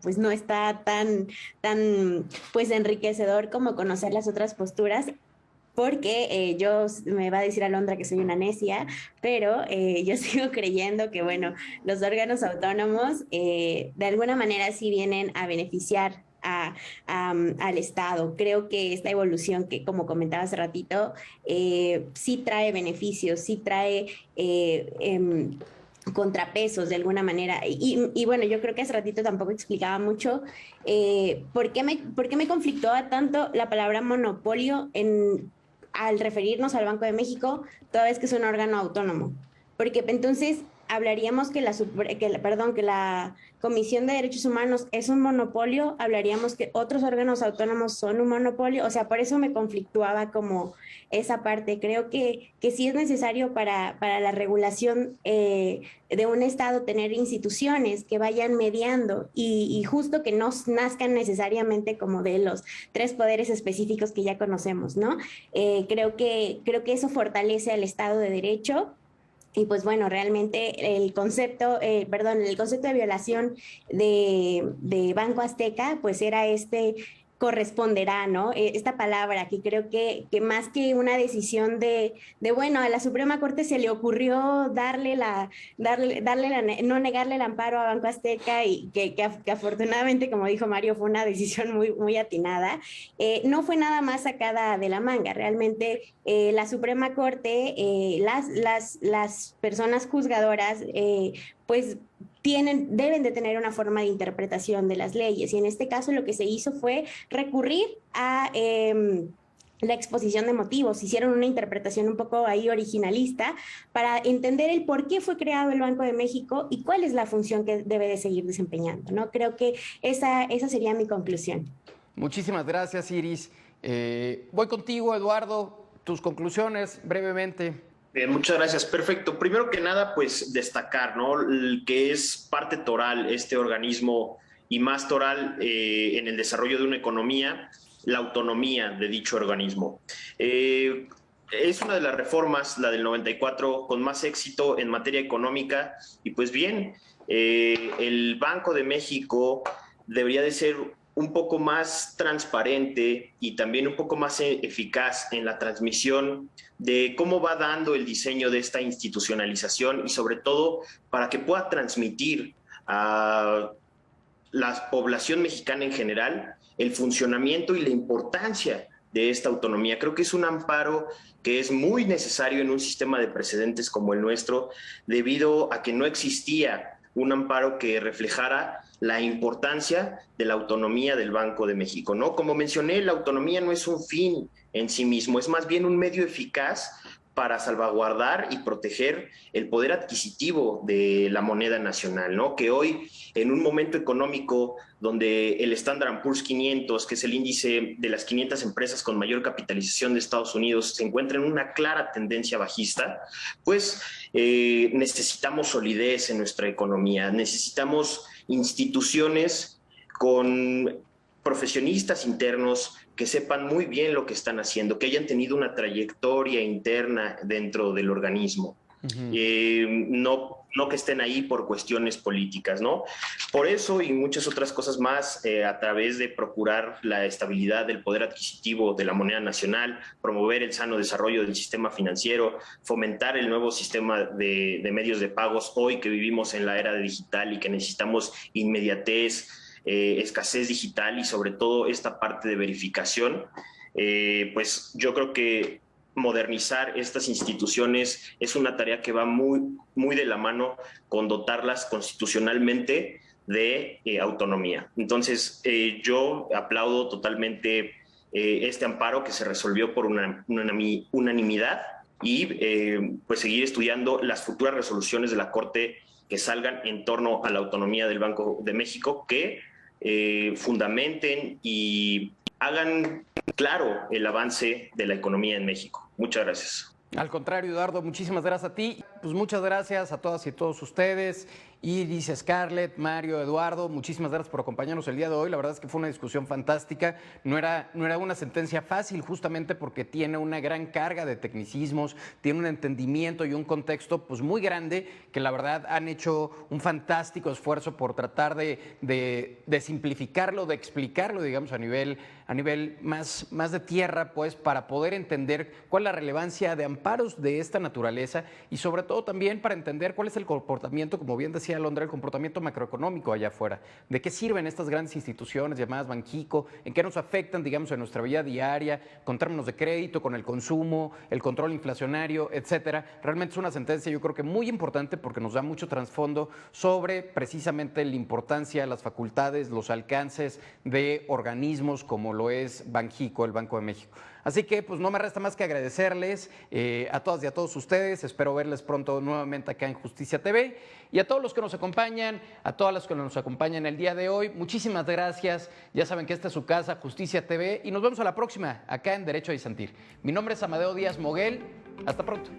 S7: pues no está tan pues enriquecedor como conocer las otras posturas. Porque me va a decir Alondra que soy una necia, pero yo sigo creyendo que, bueno, los órganos autónomos de alguna manera sí vienen a beneficiar al Estado. Creo que esta evolución que, como comentaba hace ratito, sí trae beneficios, sí trae contrapesos de alguna manera. Y bueno, yo creo que hace ratito tampoco explicaba mucho por qué me conflictúa tanto la palabra monopolio al referirnos al Banco de México, toda vez que es un órgano autónomo. Porque entonces hablaríamos que la Comisión de Derechos Humanos es un monopolio, hablaríamos que otros órganos autónomos son un monopolio, o sea, por eso me conflictuaba como esa parte. Creo que sí es necesario para la regulación de un Estado tener instituciones que vayan mediando y justo que no nazcan necesariamente como de los 3 poderes específicos que ya conocemos, ¿no? Creo que eso fortalece al Estado de Derecho. Y pues bueno, realmente el concepto de violación de Banco Azteca, pues era corresponderá, ¿no? Esta palabra que creo que más que una decisión bueno, a la Suprema Corte se le ocurrió no negarle el amparo a Banco Azteca y que afortunadamente, como dijo Mario, fue una decisión muy atinada. No fue nada más sacada de la manga, realmente la Suprema Corte, las personas juzgadoras, pues deben de tener una forma de interpretación de las leyes, y en este caso lo que se hizo fue recurrir a la exposición de motivos. Hicieron una interpretación un poco ahí originalista para entender el por qué fue creado el Banco de México y cuál es la función que debe de seguir desempeñando, ¿no? Creo que esa sería mi conclusión.
S1: Muchísimas gracias, Iris. Voy contigo, Eduardo. Tus conclusiones, brevemente.
S6: Bien, muchas gracias. Perfecto. Primero que nada, pues destacar, ¿no? Que es parte toral este organismo y más toral en el desarrollo de una economía, la autonomía de dicho organismo. Es una de las reformas, la del 94, con más éxito en materia económica y pues bien, el Banco de México debería de ser un poco más transparente y también un poco más eficaz en la transmisión de cómo va dando el diseño de esta institucionalización y sobre todo para que pueda transmitir a la población mexicana en general el funcionamiento y la importancia de esta autonomía. Creo que es un amparo que es muy necesario en un sistema de precedentes como el nuestro, debido a que no existía un amparo que reflejara la importancia de la autonomía del Banco de México, ¿no? Como mencioné, la autonomía no es un fin en sí mismo, es más bien un medio eficaz para salvaguardar y proteger el poder adquisitivo de la moneda nacional, ¿no? Que hoy, en un momento económico donde el Standard & Poor's 500, que es el índice de las 500 empresas con mayor capitalización de Estados Unidos, se encuentra en una clara tendencia bajista, pues necesitamos solidez en nuestra economía, necesitamos instituciones con profesionistas internos que sepan muy bien lo que están haciendo, que hayan tenido una trayectoria interna dentro del organismo. No que estén ahí por cuestiones políticas, ¿no? Por eso y muchas otras cosas más, a través de procurar la estabilidad del poder adquisitivo de la moneda nacional, promover el sano desarrollo del sistema financiero, fomentar el nuevo sistema de medios de pagos hoy que vivimos en la era digital y que necesitamos inmediatez, escasez digital y sobre todo esta parte de verificación, pues yo creo que modernizar estas instituciones es una tarea que va muy de la mano con dotarlas constitucionalmente de autonomía. Entonces, yo aplaudo totalmente este amparo que se resolvió por unanimidad y pues seguir estudiando las futuras resoluciones de la Corte que salgan en torno a la autonomía del Banco de México, que fundamenten y hagan claro el avance de la economía en México. Muchas gracias.
S1: Al contrario, Eduardo, muchísimas gracias a ti. Pues muchas gracias a todas y todos ustedes. Iris, Scarlett, Mario, Eduardo, muchísimas gracias por acompañarnos el día de hoy. La verdad es que fue una discusión fantástica. No era una sentencia fácil, justamente porque tiene una gran carga de tecnicismos, tiene un entendimiento y un contexto pues muy grande, que la verdad han hecho un fantástico esfuerzo por tratar de simplificarlo, de explicarlo, digamos, a nivel más de tierra, pues, para poder entender cuál es la relevancia de amparos de esta naturaleza y sobre todo también para entender cuál es el comportamiento, como bien decía Alondra, el comportamiento macroeconómico allá afuera. ¿De qué sirven estas grandes instituciones llamadas Banxico? ¿En qué nos afectan, digamos, en nuestra vida diaria, con términos de crédito, con el consumo, el control inflacionario, etcétera? Realmente es una sentencia, yo creo que muy importante, porque nos da mucho trasfondo sobre precisamente la importancia, las facultades, los alcances de organismos como lo es Banxico, el Banco de México. Así que pues no me resta más que agradecerles a todas y a todos ustedes. Espero verles pronto nuevamente acá en Justicia TV. Y a todos los que nos acompañan, a todas las que nos acompañan el día de hoy, muchísimas gracias. Ya saben que esta es su casa, Justicia TV, y nos vemos a la próxima acá en Derecho a Disentir. Mi nombre es Amadeo Díaz Moguel. Hasta pronto.